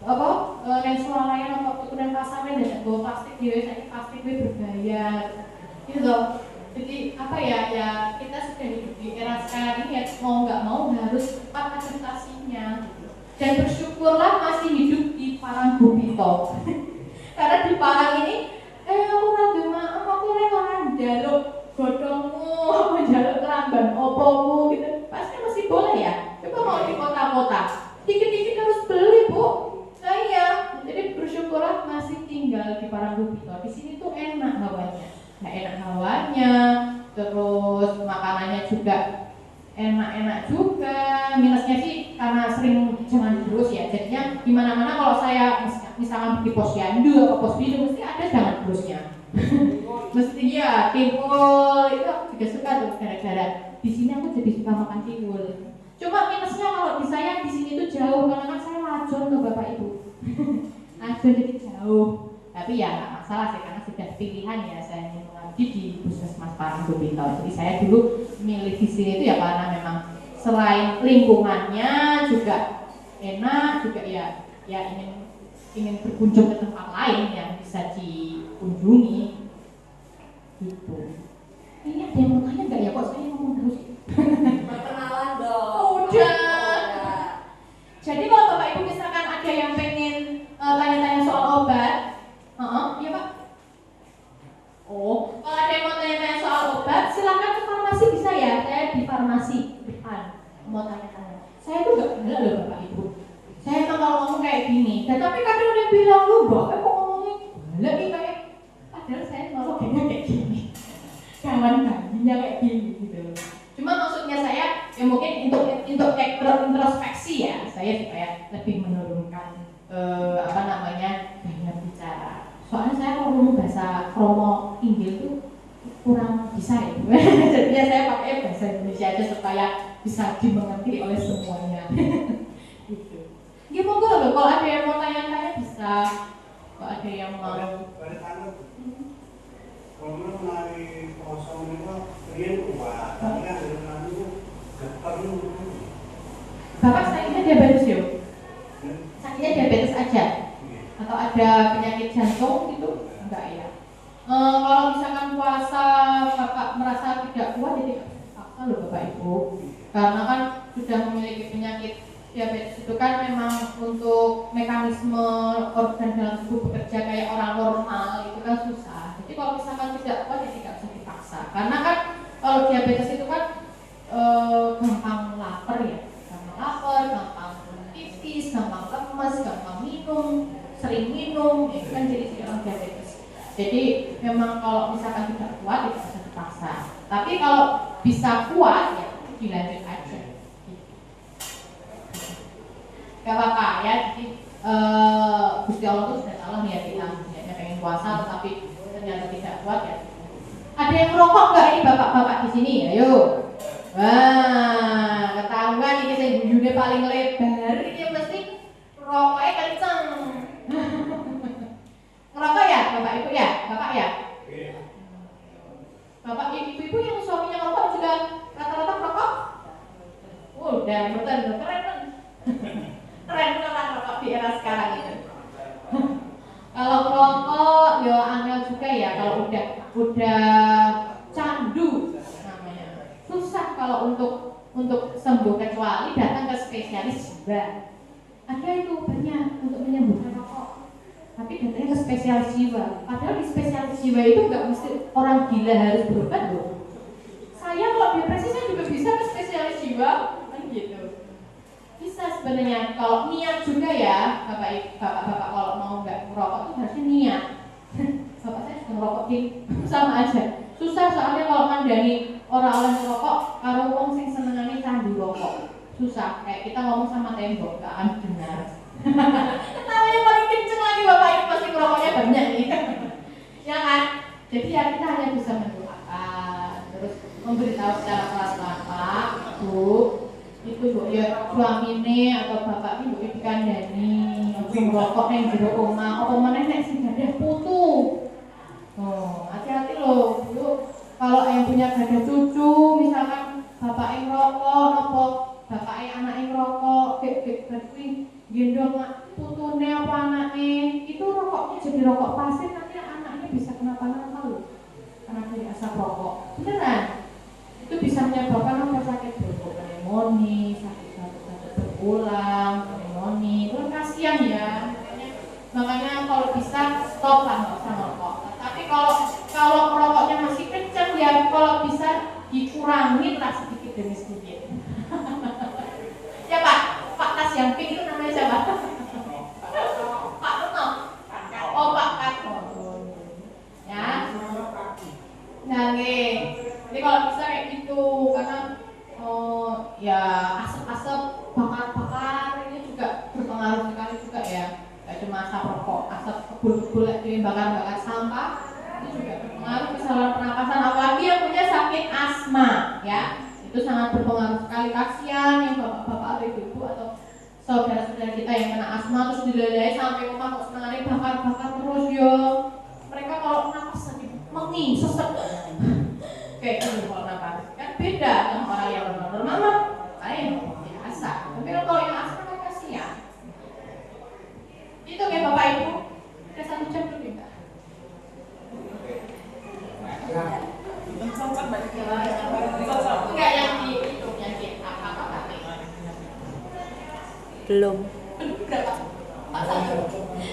apa neng Swalayan apa tuku neng pasar dan bawa plastik dhewe saiki plastik berbayar. Gitu loh. Jadi apa ya kita sudah hidup di era sekarang ini ya mau nggak mau harus cepat adaptasinya gitu. Dan bersyukurlah masih hidup di Parangkubito. Karena di Parang ini aku nanti maaf aku orang jaluk godongmu, aku jaluk keramban opomu gitu pasti masih boleh ya. Coba mau di kota-kota dikit-dikit harus beli bu. Nah iya, jadi bersyukurlah masih tinggal di Parangkubito. Di sini tuh enak hawanya. Nah, enak hawanya, terus makanannya juga enak-enak juga. Minusnya sih karena sering jangan terus ya, jadinya dimana-mana kalau saya misalkan di posyandu atau pos biru mesti ada jangan terusnya. Mesti ya timbul itu aku juga suka tuh gara-gara di sini aku jadi suka makan timbul. Cuma minusnya kalau di saya di sini tuh jauh karena kan saya lajur tuh bapak ibu. Lajur jadi jauh. Tapi ya nggak masalah sih karena sudah pilihan ya saya ingin mengabdi di Puskesmas Parangkubito. Jadi saya dulu milih di sini itu ya karena memang selain lingkungannya juga enak juga ya ingin berkunjung ke tempat lain yang bisa dikunjungi gitu. Ini ada yang mau tanya nggak ya kok saya ngomong terus? Perkenalan dong. Udah. Jadi kalau bapak ibu misalkan ada yang pengen tanya-tanya soal obat. Iya Pak. Oh, kalau ada yang mau tanya-tanya soal obat, silakan ke farmasi bisa ya. Saya di farmasi depan mau tanya-tanya. Saya tuh gak gila loh Bapak Ibu. Saya emang kalau ngomong kayak gini. Dan tapi kadang ada yang bilang lu Mbak, kok ngomongnya gila nih kayak. Padahal saya ngomongnya kayak gini. Kawan-kawannya kayak gini gitu. Cuma maksudnya saya ya mungkin untuk introspeksi ya. Saya supaya lebih menurunkan banyak bicara. Soalnya saya kalau ngomong bahasa kromo Inggil tuh kurang bisa ya. Jadinya saya pakai bahasa Indonesia aja supaya bisa dimengerti oleh semuanya. Gitu. Ya monggo loh, kalau ada yang mau tanya-tanya bisa. Kalau ada yang mau. Kalau mengenai kosong itu rian kuat, tapi ada yang itu getar itu. Bapak sakitnya diabetes yuk? Sakitnya diabetes aja? Atau ada penyakit jantung gitu? Enggak ya. Kalau misalkan puasa Bapak merasa tidak kuat, jadi tidak paksa loh Bapak Ibu. Karena kan sudah memiliki penyakit diabetes itu kan memang untuk mekanisme organ dalam tubuh bekerja kayak orang normal itu kan susah. Jadi kalau misalkan tidak kuat, ya tidak bisa dipaksa. Karena kan kalau diabetes itu kan gampang lapar ya, gampang pipis, gampang lemas, gampang minum. Sering minum, itu kan jadi orang diabetes. Jadi memang kalau misalkan tidak kuat tidak bisa dipaksa. Tapi kalau bisa kuat ya dilanjut aja. Gak apa-apa ya. Jadi Gusti Allah itu sudah salah ya bilang ya pengen puasa tetapi ternyata tidak kuat ya. Ada yang merokok nggak ini bapak-bapak di sini? Ayo. Wah, ketahuan ini saya bujurnya paling lebar ini pasti rokoknya kenceng. Ngerokok ya, Bapak Ibu ya, Bapak ya. Bapak ibu-ibu yang suaminya ngerokok juga rata-rata merokok. Udah, betul, keren. Keren orang rokok di era sekarang itu. Kalau merokok, ya angel juga ya. Kalau udah candu namanya. Susah kalau untuk sembuh kecuali datang ke spesialis jiwa. Ada itu banyak untuk menyembuhkan rokok. Tapi datanya ke spesialis jiwa. Padahal di spesialis jiwa itu nggak mesti orang gila harus berobat loh. Saya kalau depresi saya juga bisa ke spesialis jiwa, kan gitu. Bisa sebenarnya kalau niat juga ya, bapak kalau mau nggak merokok itu harusnya niat. Bapak saya sudah merokok sama aja. Susah soalnya kalau ngandani orang-orang merokok, karo wong sing senengane candu rokok. Susah, kayak kita ngomong sama tembok, gak akan dengar. Namanya paling kenceng lagi bapak ini pasti merokoknya banyak nih. Ya kan? Jadi ya kita hanya bisa mendoakan, terus memberitahu secara pelan-pelan, Pak, Bu, itu Bu ya suamine atau bapak ini Bu dikandani, merokok yang jero omah, apa meneh sing gadah putu. Oh, hati-hati loh, Bu. Kalau yang punya gadah cucu, misalkan bapak yang rokok, nopo bapak anaknya ngerokok, kayak gendong putune apa anaknya, itu rokoknya jadi rokok pasif, nanti anaknya bisa kenapa-napa loh karena dari asap rokok. Beneran, itu bisa menyebabkan apa sakit pneumonia, sakit batuk berulang, pneumonia, itu kan kasihan ya. Makanya kalau bisa stop lah nggak usah ngerokok. Tapi kalau rokoknya masih kencang ya kalau bisa dikurangi lah sedikit demi sedikit. Ya Pak Tas yang pink itu namanya siapa? Pak Retno. Oh Pak Katno. Ya. Nah, jadi kalau bisa kayak gitu karena ya asap-asap bakar-bakar ini juga berpengaruh sekali juga ya. Gak cuma asap rokok, asap kebul-kebul yang bakar-bakar sampah itu juga berpengaruh ke saluran pernapasan, apalagi yang punya sakit asma ya. Itu sangat berpengaruh sekali. Kasihan yang bapak-bapak atau ibu-ibu atau saudara-saudara kita yang kena asma terus dilalai sampai rumah kok setengah hari bakar-bakar terus yo. Mereka kalau napas sakit mengi, sesek kayak gitu kalau napas. Kan beda sama orang yang normal, lain biasa. Tapi kalau yang asma kan kasihan. Itu kayak bapak ibu udah 1 jam dulu enggak? Enggak yang di itu yang di apa Belum. berapa?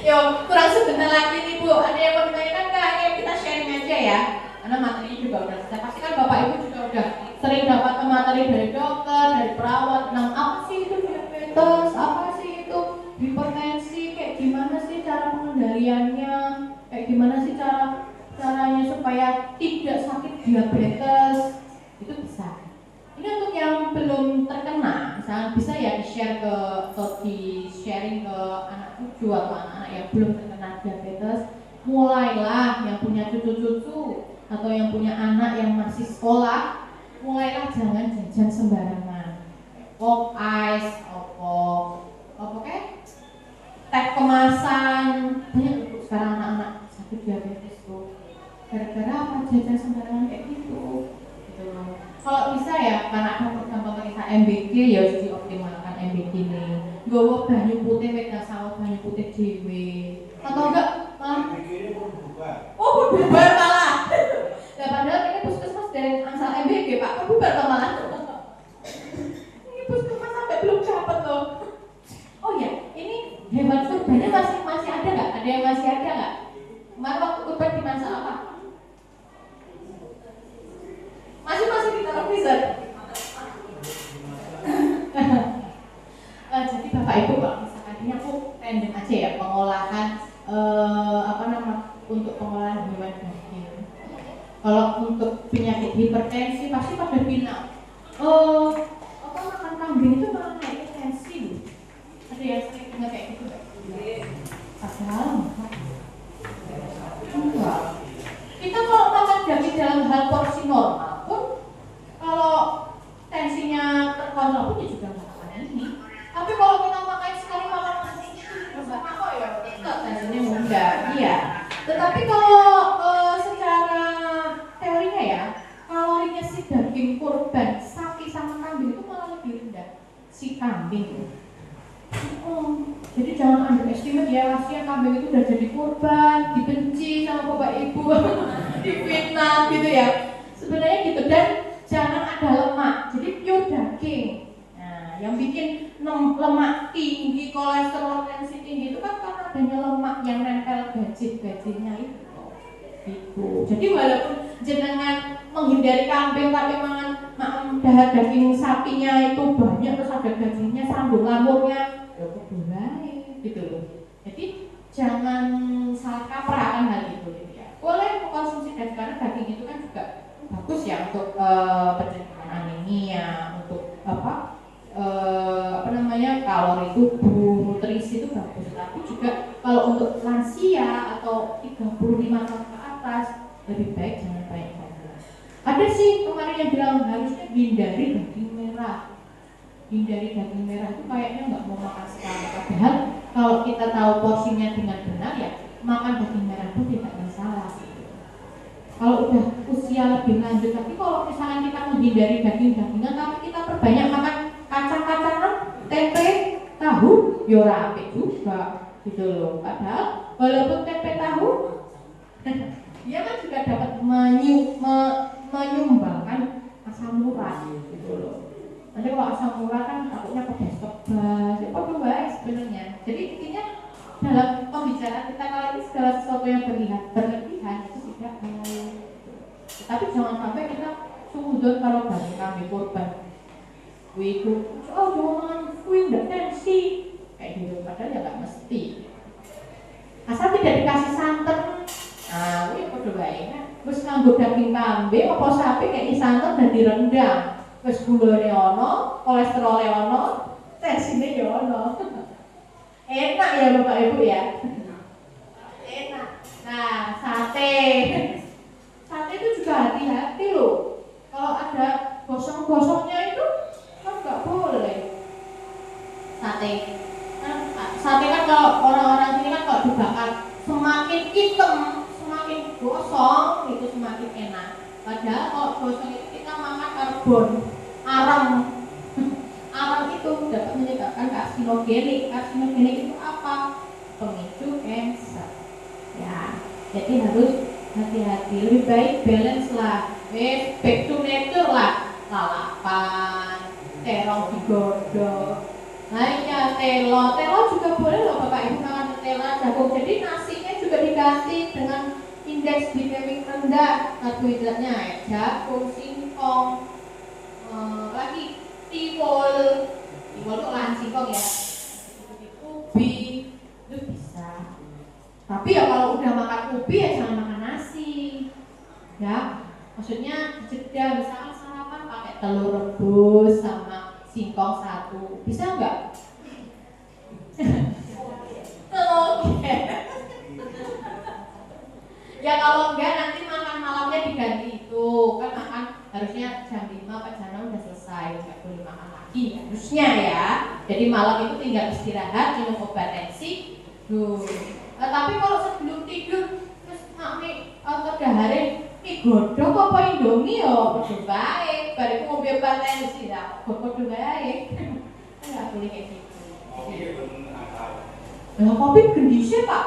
Yo, kurang sebentar lagi nih Bu. Ada yang mau ditanyakan nggak? Ayo kita sharing aja ya. Karena materinya juga udah selesai. Pasti kan Bapak Ibu juga udah sering dapat materi dari dokter, dari perawat. Tentang apa sih itu diabetes? Apa sih itu hipertensi? Kayak gimana sih cara pengendaliannya? Kayak gimana sih caranya supaya tidak sakit diabetes? Itu bisa. Ini untuk yang belum terkena, misalnya bisa ya di-share atau di-sharing ke anak cucu atau anak-anak yang belum terkena diabetes. Mulailah yang punya cucu-cucu atau yang punya anak yang masih sekolah, mulailah jangan jajan sembarangan. Pop ice, apa kayak teh kemasan, banyak untuk sekarang anak-anak sakit diabetes tuh. Gara-gara apa jajan sembarangan kayak gitu. Kalau bisa ya, karena ada program pemerintah MBG ya harus dioptimalkan MBG ini. Gowo banyu putih megang sama banyu putih dewe. Atau enggak malah MBG ini pun bubar. Oh, bubar malah. Ya padahal ini puskesmas dari asal MBG Pak, bubar malah. Ini puskesmas sampai belum dapat loh. Oh ya, ini hewan kurbannya masih ada nggak? Ada yang masih ada nggak? Kemarin waktu kurban dimasak apa? Masih di televisi. Jadi Bapak Ibu kalau misalkan ini aku random aja ya pengolahan untuk pengolahan hewan daging. Kalau untuk penyakit hipertensi pasti pada bilang, makan kambing itu malah naik tensi loh. Ada yang sering dengar kayak gitu nggak? Padahal enggak. Kita kalau makan daging dalam hal porsi normal pun kalau tensinya terkontrol pun juga nggak akan ini. Tapi kalau kita makan sekali makan nasi terus apa ya? Enggak, tensinya mudah, iya. Tetapi kalau secara teorinya ya, kalorinya si daging kurban sapi sama kambing itu malah lebih rendah si kambing. Jadi jangan underestimate ya, kasihan kambing itu udah jadi kurban, dibenci sama bapak ibu, difitnah gitu ya. Sebenarnya gitu, dan jangan ada lemak, jadi pure daging. Nah, yang bikin lemak tinggi, kolesterol tensi tinggi itu kan karena adanya lemak yang nempel gajih-gajihnya itu. Gitu. Jadi walaupun jenengan menghindari kambing tapi makan daging sapinya itu banyak terus ada gajihnya, sambung lamurnya, ya boleh gitu loh. Jadi jangan salah kaprah kan hal itu gitu ya. Boleh mengkonsumsi daging karena daging itu kan juga bagus ya untuk pencegahan anemia, untuk kalori tubuh, nutrisi itu bagus. Tapi juga kalau untuk lansia atau 35 tahun ke atas lebih baik jangan banyak daging. Ada sih kemarin yang bilang harusnya hindari daging merah. Hindari daging merah itu kayaknya nggak mau makan sekali. Padahal kalau kita tahu porsinya dengan benar ya makan daging merah itu tidak masalah. Kalau udah usia lebih lanjut, tapi kalau misalnya kita menghindari daging-dagingan tapi kita perbanyak makan kacang-kacangan ya rapi juga gitu loh. Padahal walaupun tempe tahu dia kan juga dapat menyumbangkan asam urat gitu loh. Nanti kalau asam urat kan takutnya kebas-kebas, ya kok baik sebenarnya. Jadi intinya dalam pembicaraan kita kali ini segala sesuatu yang berlebihan itu tidak baik. Tapi jangan sampai kita sudut kalau dari kami korban. Itu, oh jangan, nggak tensi kayak gitu. Padahal ya nggak mesti. Asal tidak dikasih santan. Nah, ini kode baik. Terus nganggo daging kambing apa sapi kayak santan dan direndam. Terus gulane ono, kolesterol ono, tensine ya ono. Enak ya Bapak Ibu ya. Enak. Nah, sate. Sate itu juga hati-hati loh. Kalau ada gosong-gosongnya itu kan nggak boleh. Sate. Nah, sate kan kalau orang-orang sini kan kalau dibakar semakin hitam, semakin gosong itu semakin enak. Padahal kalau gosong itu kita makan karbon, arang. Arang itu dapat menyebabkan karsinogenik. Karsinogenik itu apa? Pemicu kanker. Ya, jadi harus hati-hati. Lebih baik balance lah. Back to nature lah. Lalapan, terong digodok. Nah iya telo juga boleh loh Bapak Ibu makan telo jagung. Jadi nasinya juga diganti dengan indeks glikemik rendah. Karbohidratnya jagung, singkong, lagi tiwul itu olahan singkong ya, ubi itu bisa. Tapi ya kalau udah makan ubi ya jangan makan nasi ya. Maksudnya jeda, misalnya sarapan pakai telur rebus sama singkong 1, bisa nggak? Oke. Ya kalau enggak nanti makan malamnya diganti itu. Kan makan harusnya jam 5 atau jam 6 udah selesai, nggak boleh makan lagi harusnya ya. Jadi malam itu tinggal istirahat, minum obat tensi. Tapi kalau sebelum tidur terus mami terdaharin mie godok apa indomie ya udah baik. Bariku ngombe obat tensi lah, udah baik. Nggak boleh kayak gitu. Nah kopi gendisnya Pak.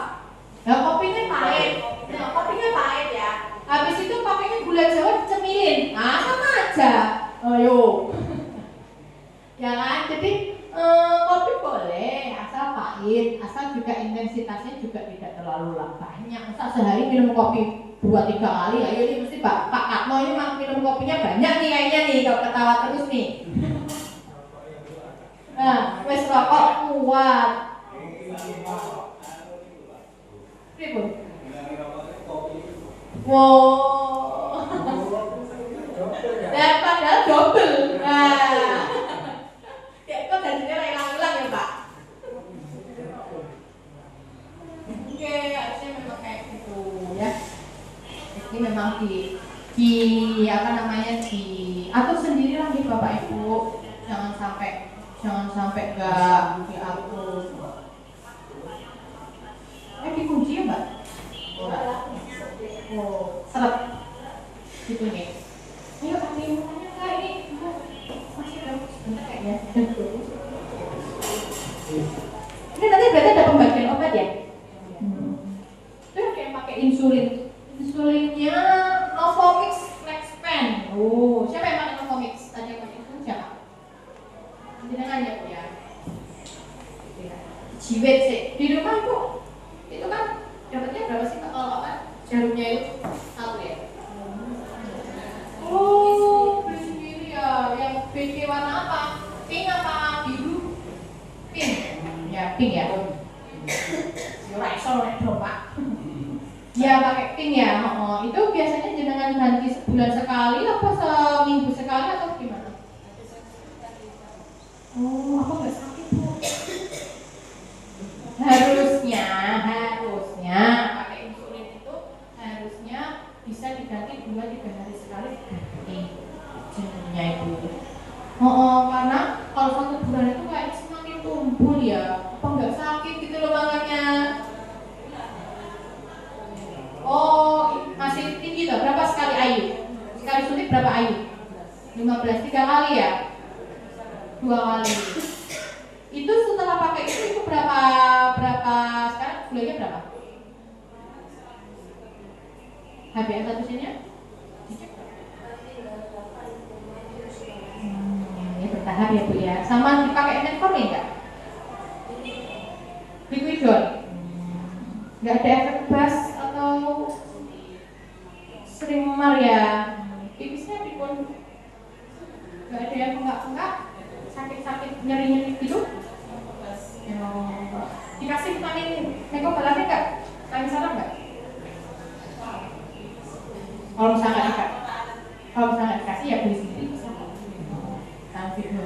Nah kopinya pahit. Nah kopinya pahit ya. Habis itu pakainya gula Jawa dicemilin. Nah sama aja. Ayo. Ya kan? Jadi kopi boleh asal pahit, asal juga intensitasnya juga tidak terlalu banyak. Masa sehari minum kopi 2-3 kali, ayo ini mesti Pak Katno ini minum kopinya banyak nih kayaknya nih kalau ketawa terus nih. Nah, wes rokok kuat. Ribut. Wow. Dan padahal double. Nah. Ya kok gajinya hilang-hilang ya Pak. Oke, harusnya memang kayak gitu ya. Jadi memang di apa namanya diatur sendiri lah nih Bapak Ibu. Jangan sampai enggak diatur. Dikunci ya Mbak? Oh, seret gitu nih. Ayo kami mukanya Kak ini masih ada sebentar kayaknya. Ini nanti berarti ada pembagian obat ya? Itu kayak pakai insulin. Insulinnya Novomix Lexpen. Oh, siapa yang pakai Novomix? Tadi yang pakai itu siapa? Jenengan ya Bu ya? Jiwet sih. Di rumah Bu itu kan dapatnya berapa sih Pak kalau apa? Jarumnya itu 1 ya? Oh, beli sendiri ya. Yang BG warna apa? Pink apa biru? Pink. Ya, pink ya. Ora iso nek dong, Pak. Ya pakai pink ya. Itu biasanya jenengan ganti sebulan sekali apa seminggu sekali atau gimana? Oh, aku nggak sakit Bu. Harusnya pakai insulin itu harusnya bisa diganti 2-3 hari sekali diganti jenengnya itu. Karena kalau 1 bulan itu kayak semakin tumpul ya, apa nggak sakit gitu loh makanya. Oh masih tinggi loh, berapa sekali ayu? Sekali suntik berapa ayu? 15, 3 kali ya? 2 kali. Itu setelah pakai itu berapa sekarang gulanya berapa? HbA1c nya? Ya bertahap ya Bu ya. Sama dipakai metformin enggak? Liquidol? Enggak ada efek bas atau sering memar ya? Pipisnya dipun enggak ada yang enggak sakit-sakit nyeri-nyeri gitu? Dikasih vitamin mekobalamin enggak? Vitamin salam enggak? Kalau misalnya dikasih ya beli sendiri bisa. Sampai 12.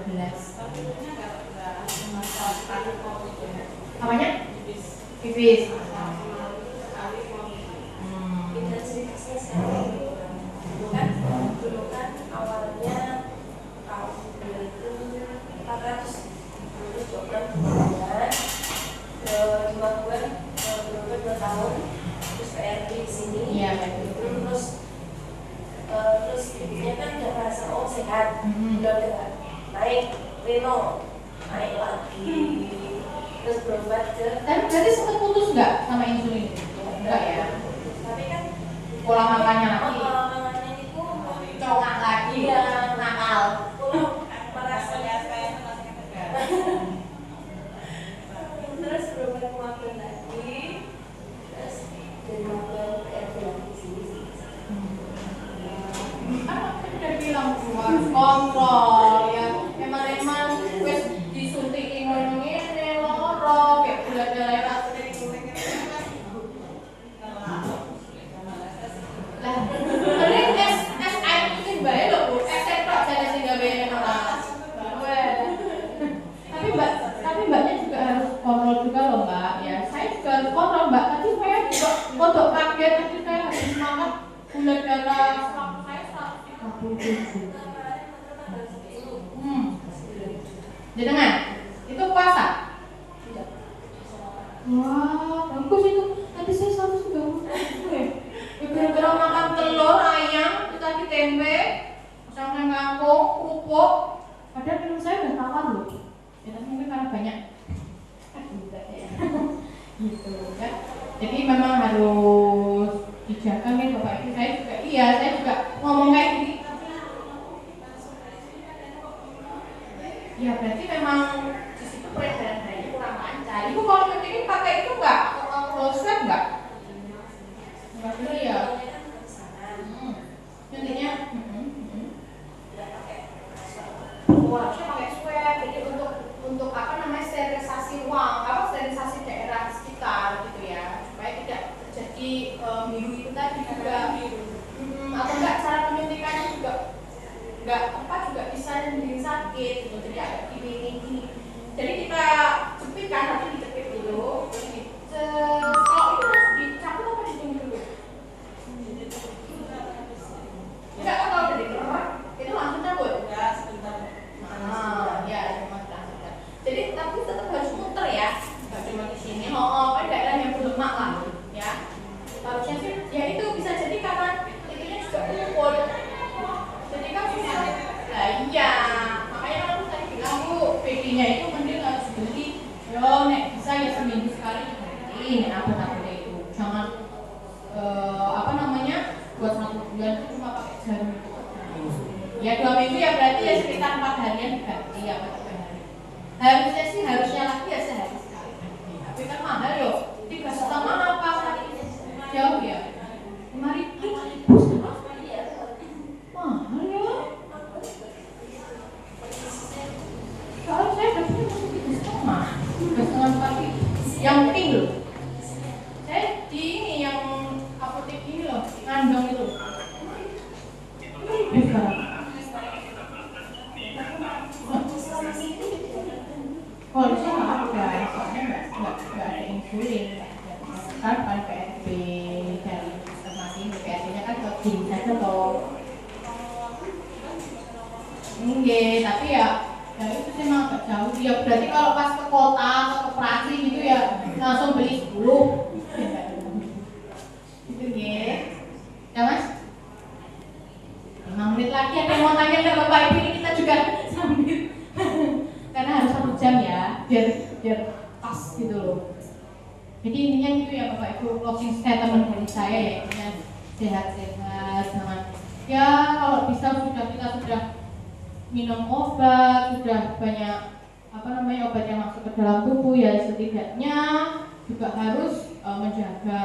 Namanya? Pipis. Dulu kan awalnya tahun 400 terus program kemudian 2 bulan berobat 2 tahun terus PRP di sini Iya, terus ibunya kan udah merasa oh sehat udah naik reno naik lagi terus berobat ke tapi berarti sempat putus nggak sama insulin? Enggak ya? tapi kan Pola makannya lagi? pola makannya itu Congak lagi? Iya. Nakal? merasa terus berobat 5 bulan lagi terus dari 5 bulan PRP lagi sini Kan udah bilang harus kontrol ya. Emang wes disuntik ngene loro kayak gula darah rasa dari kuning. Lah, ini es air putih bae lho Bu. Es tok jane sing gawe ora. Tapi Mbaknya juga harus kontrol juga loh Mbak ya. Saya juga harus kontrol Mbak. Tadi saya juga kodok kaget nanti saya harus makan gula darah saya 137. Jenengan itu puasa? Wah, bagus itu. Nanti saya 130 ya. Gara-gara makan telur, ayam, itu tadi tempe, sama kangkung, kerupuk. Padahal minum saya udah tawar loh. Ya tapi mungkin karena banyak gitu kan. Jadi memang harus dijaga nih Bapak Ibu. Saya juga ngomong kayak gini. Ya berarti memang di situ peredaran darahnya kurang lancar. Ibu kalau nyuntikin pakai itu enggak? Atau kalau swab enggak? Enggak dulu ya. Nyuntiknya harusnya pakai swab. Jadi untuk apa namanya sterilisasi ruang, sterilisasi daerah sekitar gitu ya, supaya tidak terjadi biru itu tadi juga. Atau enggak cara penyuntikannya juga juga bisa menjadi sakit gitu. Jadi agak gini. Jadi kita jepit kan, nanti dijepit dulu. Kalau itu harus dicabut apa ditunggu dulu? Enggak kan kalau udah dikeluar itu langsung cabut? enggak sebentar Ya cuma sebentar. Jadi tapi tetap harus muter ya. Enggak cuma di sini. Kan daerah yang berlemak lah ya. Harusnya sih ya itu bisa jadi karena itunya juga kumpul. Jadi kan susah. Nah iya, makanya kan aku tadi bilang Bu, PD-nya itu mending harus beli. Nek bisa ya seminggu sekali ini apa-apa itu. Jangan buat 1 bulan itu cuma pakai jarum itu. Ya 2 minggu ya berarti ya sekitar 4 harian diganti ya 4 hari. Harusnya lagi ya sehari sekali. Tapi kan mahal yo. 3,5 apa hari ini? Jauh ya. 5.000 mahal ya. Soalnya saya dapetnya masih 3,5 kali yang pink loh. Saya di ini yang apotek ini loh, ngandong itu. Kalau saya nggak ada, soalnya nggak ada insulin, kan PRP dari masing PRP-nya kan gini saja loh. Enggak, tapi ya itu sih memang agak jauh. Ya berarti kalau pas ke kota atau ke operasi gitu ya langsung beli 10. Gitu ya. Ya Mas? 5 menit lagi ada yang mau tanya ke Bapak Ibu, ini kita juga sambil karena harus 1 jam ya biar Jadi intinya itu ya Bapak Ibu, closing statement dari saya ya, intinya sehat-sehat, jangan ya kalau bisa kita sudah minum obat, sudah banyak obat yang masuk ke dalam tubuh ya setidaknya juga harus menjaga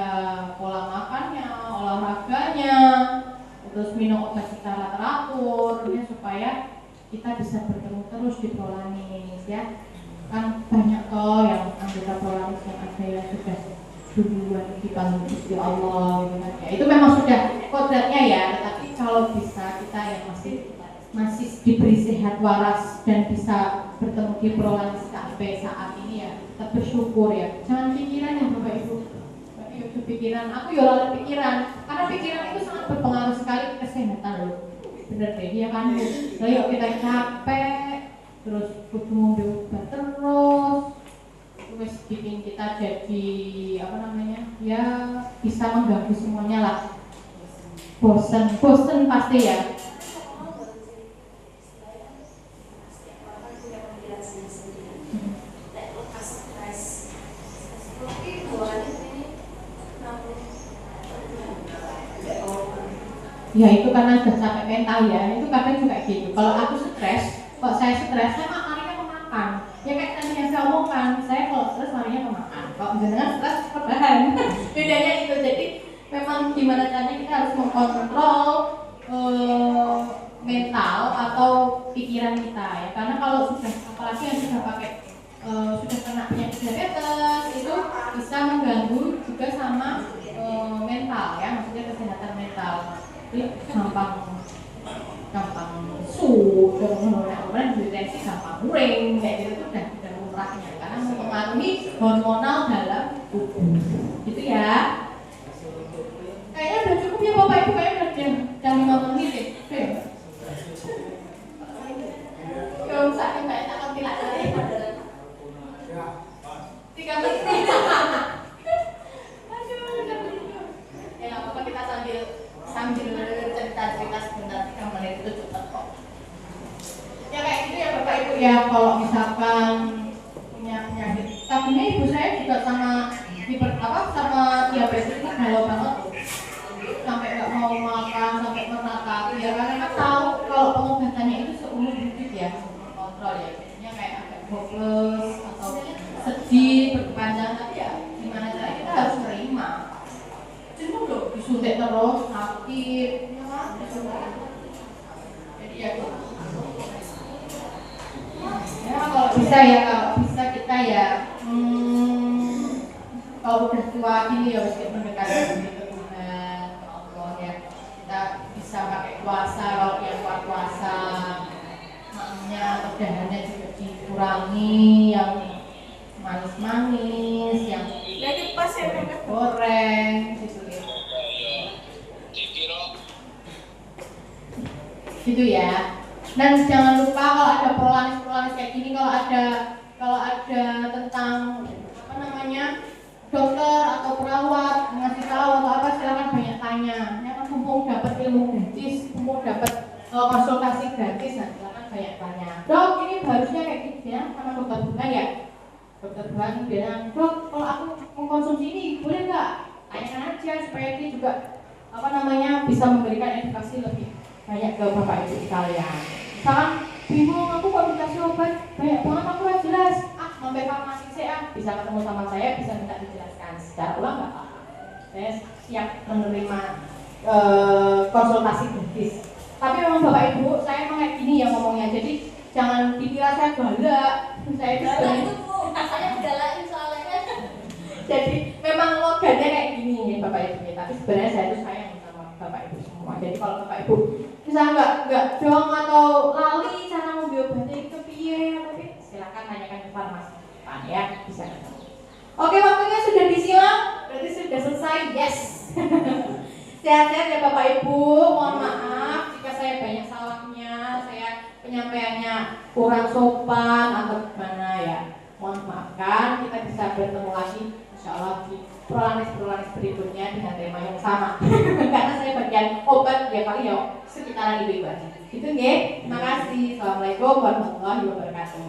pola makannya, olahraganya, terus minum obat secara teratur ya supaya kita bisa bertemu terus di prolanis ya. Kan banyak toh yang anggota prolanis yang ada yang sudah duluan dipanggil Gusti Allah gitu kan. Ya itu memang sudah kodratnya ya, tetapi kalau bisa kita yang masih diberi sehat waras dan bisa bertemu di prolanis sampai saat ini ya kita bersyukur ya. Jangan pikiran ya Bapak Ibu. Itu pikiran, aku ya oleh pikiran, karena pikiran itu sangat berpengaruh sekali ke kesehatan loh. Bener deh dia kan. Nah, yuk kita capek, terus kudu ngombe obat terus bikin kita jadi ya bisa mengganggu semuanya lah. Bosen pasti ya. Ya itu karena sudah capek mental ya, itu kadang juga gitu. Kalau aku stres, saya larinya ke makan. Ya kayak tadi yang saya omongkan, saya kalau stres larinya ke makan. Kalau dengan stres rebahan. Bedanya itu, jadi memang gimana caranya kita harus mengkontrol mental atau pikiran kita ya. Karena kalau sudah, apalagi yang sudah pakai sudah kena penyakit diabetes itu bisa mengganggu juga sama mental ya, maksudnya kesehatan mental. gampang kemudian deteksi gampang muring kayak gitu tuh udah lumrahnya karena mempengaruhi hormonal dalam tubuh gitu ya. Kayaknya udah cukup ya Bapak Ibu, kayaknya udah jam 5 menit deh. Gak usah kayak takut tidak ada 3 menit. Ya nggak apa-apa, kita sambil cerita sebentar, 3 menit itu cukup kok. Ya kayak gitu ya Bapak Ibu ya, kalau misalkan punya penyakit. Tadinya ibu saya juga sama diabetes itu galau banget tuh. Sampai nggak mau makan, sampai meratapi ya, karena kan tahu kalau pengobatannya itu seumur hidup ya, kontrol ya. Biasanya kayak agak hopeless atau sedih, berkepanjangan, tapi ya gimana caranya kita harus terima. Jenuh loh, disuntik terus, sakit, ya kan? Jadi ya kalau bisa kita ya kalau udah tua gini ya harus mendekatkan diri ke Tuhan, ke Allah ya. Kita bisa pakai puasa, kalau yang kuat puasa makanya kedahannya juga dikurangi, yang manis-manis, yang goreng gitu ya. Gitu ya. Dan jangan lupa kalau ada prolanis kayak gini, kalau ada tentang dokter atau perawat ngasih tahu atau apa, silakan banyak tanya. Ya kan mumpung dapat ilmu gratis, mumpung dapat konsultasi gratis, nah silakan banyak tanya. Dok, ini harusnya kayak gitu ya, sama dokter bukan ya. Dokter bukan bilang, dok, kalau aku mau konsumsi ini boleh nggak? Tanyakan aja supaya dia juga bisa memberikan edukasi lebih banyak ke Bapak Ibu sekalian. Misalkan bingung, aku kok dikasih obat banyak banget, aku nggak jelas. Sampai farmasi saya bisa ketemu sama saya, bisa minta dijelaskan secara ulang nggak apa-apa. Saya siap menerima konsultasi gratis. Tapi memang Bapak Ibu, saya emang kayak gini ya ngomongnya, jadi jangan dikira saya galak. Saya itu saya galakin soalnya. Jadi memang logatnya kayak gini Bapak Ibu, tapi sebenarnya saya itu sayang sama Bapak Ibu semua. Jadi kalau Bapak Ibu misalnya nggak dong atau lali cara ngambil obatnya itu piye, tapi silakan tanyakan ke farmasi ya, bisa ketemu. Oke, waktunya sudah disilang, berarti sudah selesai. Yes. Sehat-sehat ya Bapak Ibu. Mohon maaf jika saya banyak salahnya, saya penyampaiannya kurang sopan atau gimana ya. Mohon maafkan. Kita bisa bertemu lagi insya Allah di prolanis berikutnya dengan tema yang sama. Karena saya bagian obat ya kali ya sekitaran ibu-ibu aja. Gitu nggih. Terima kasih. Assalamualaikum warahmatullahi wabarakatuh.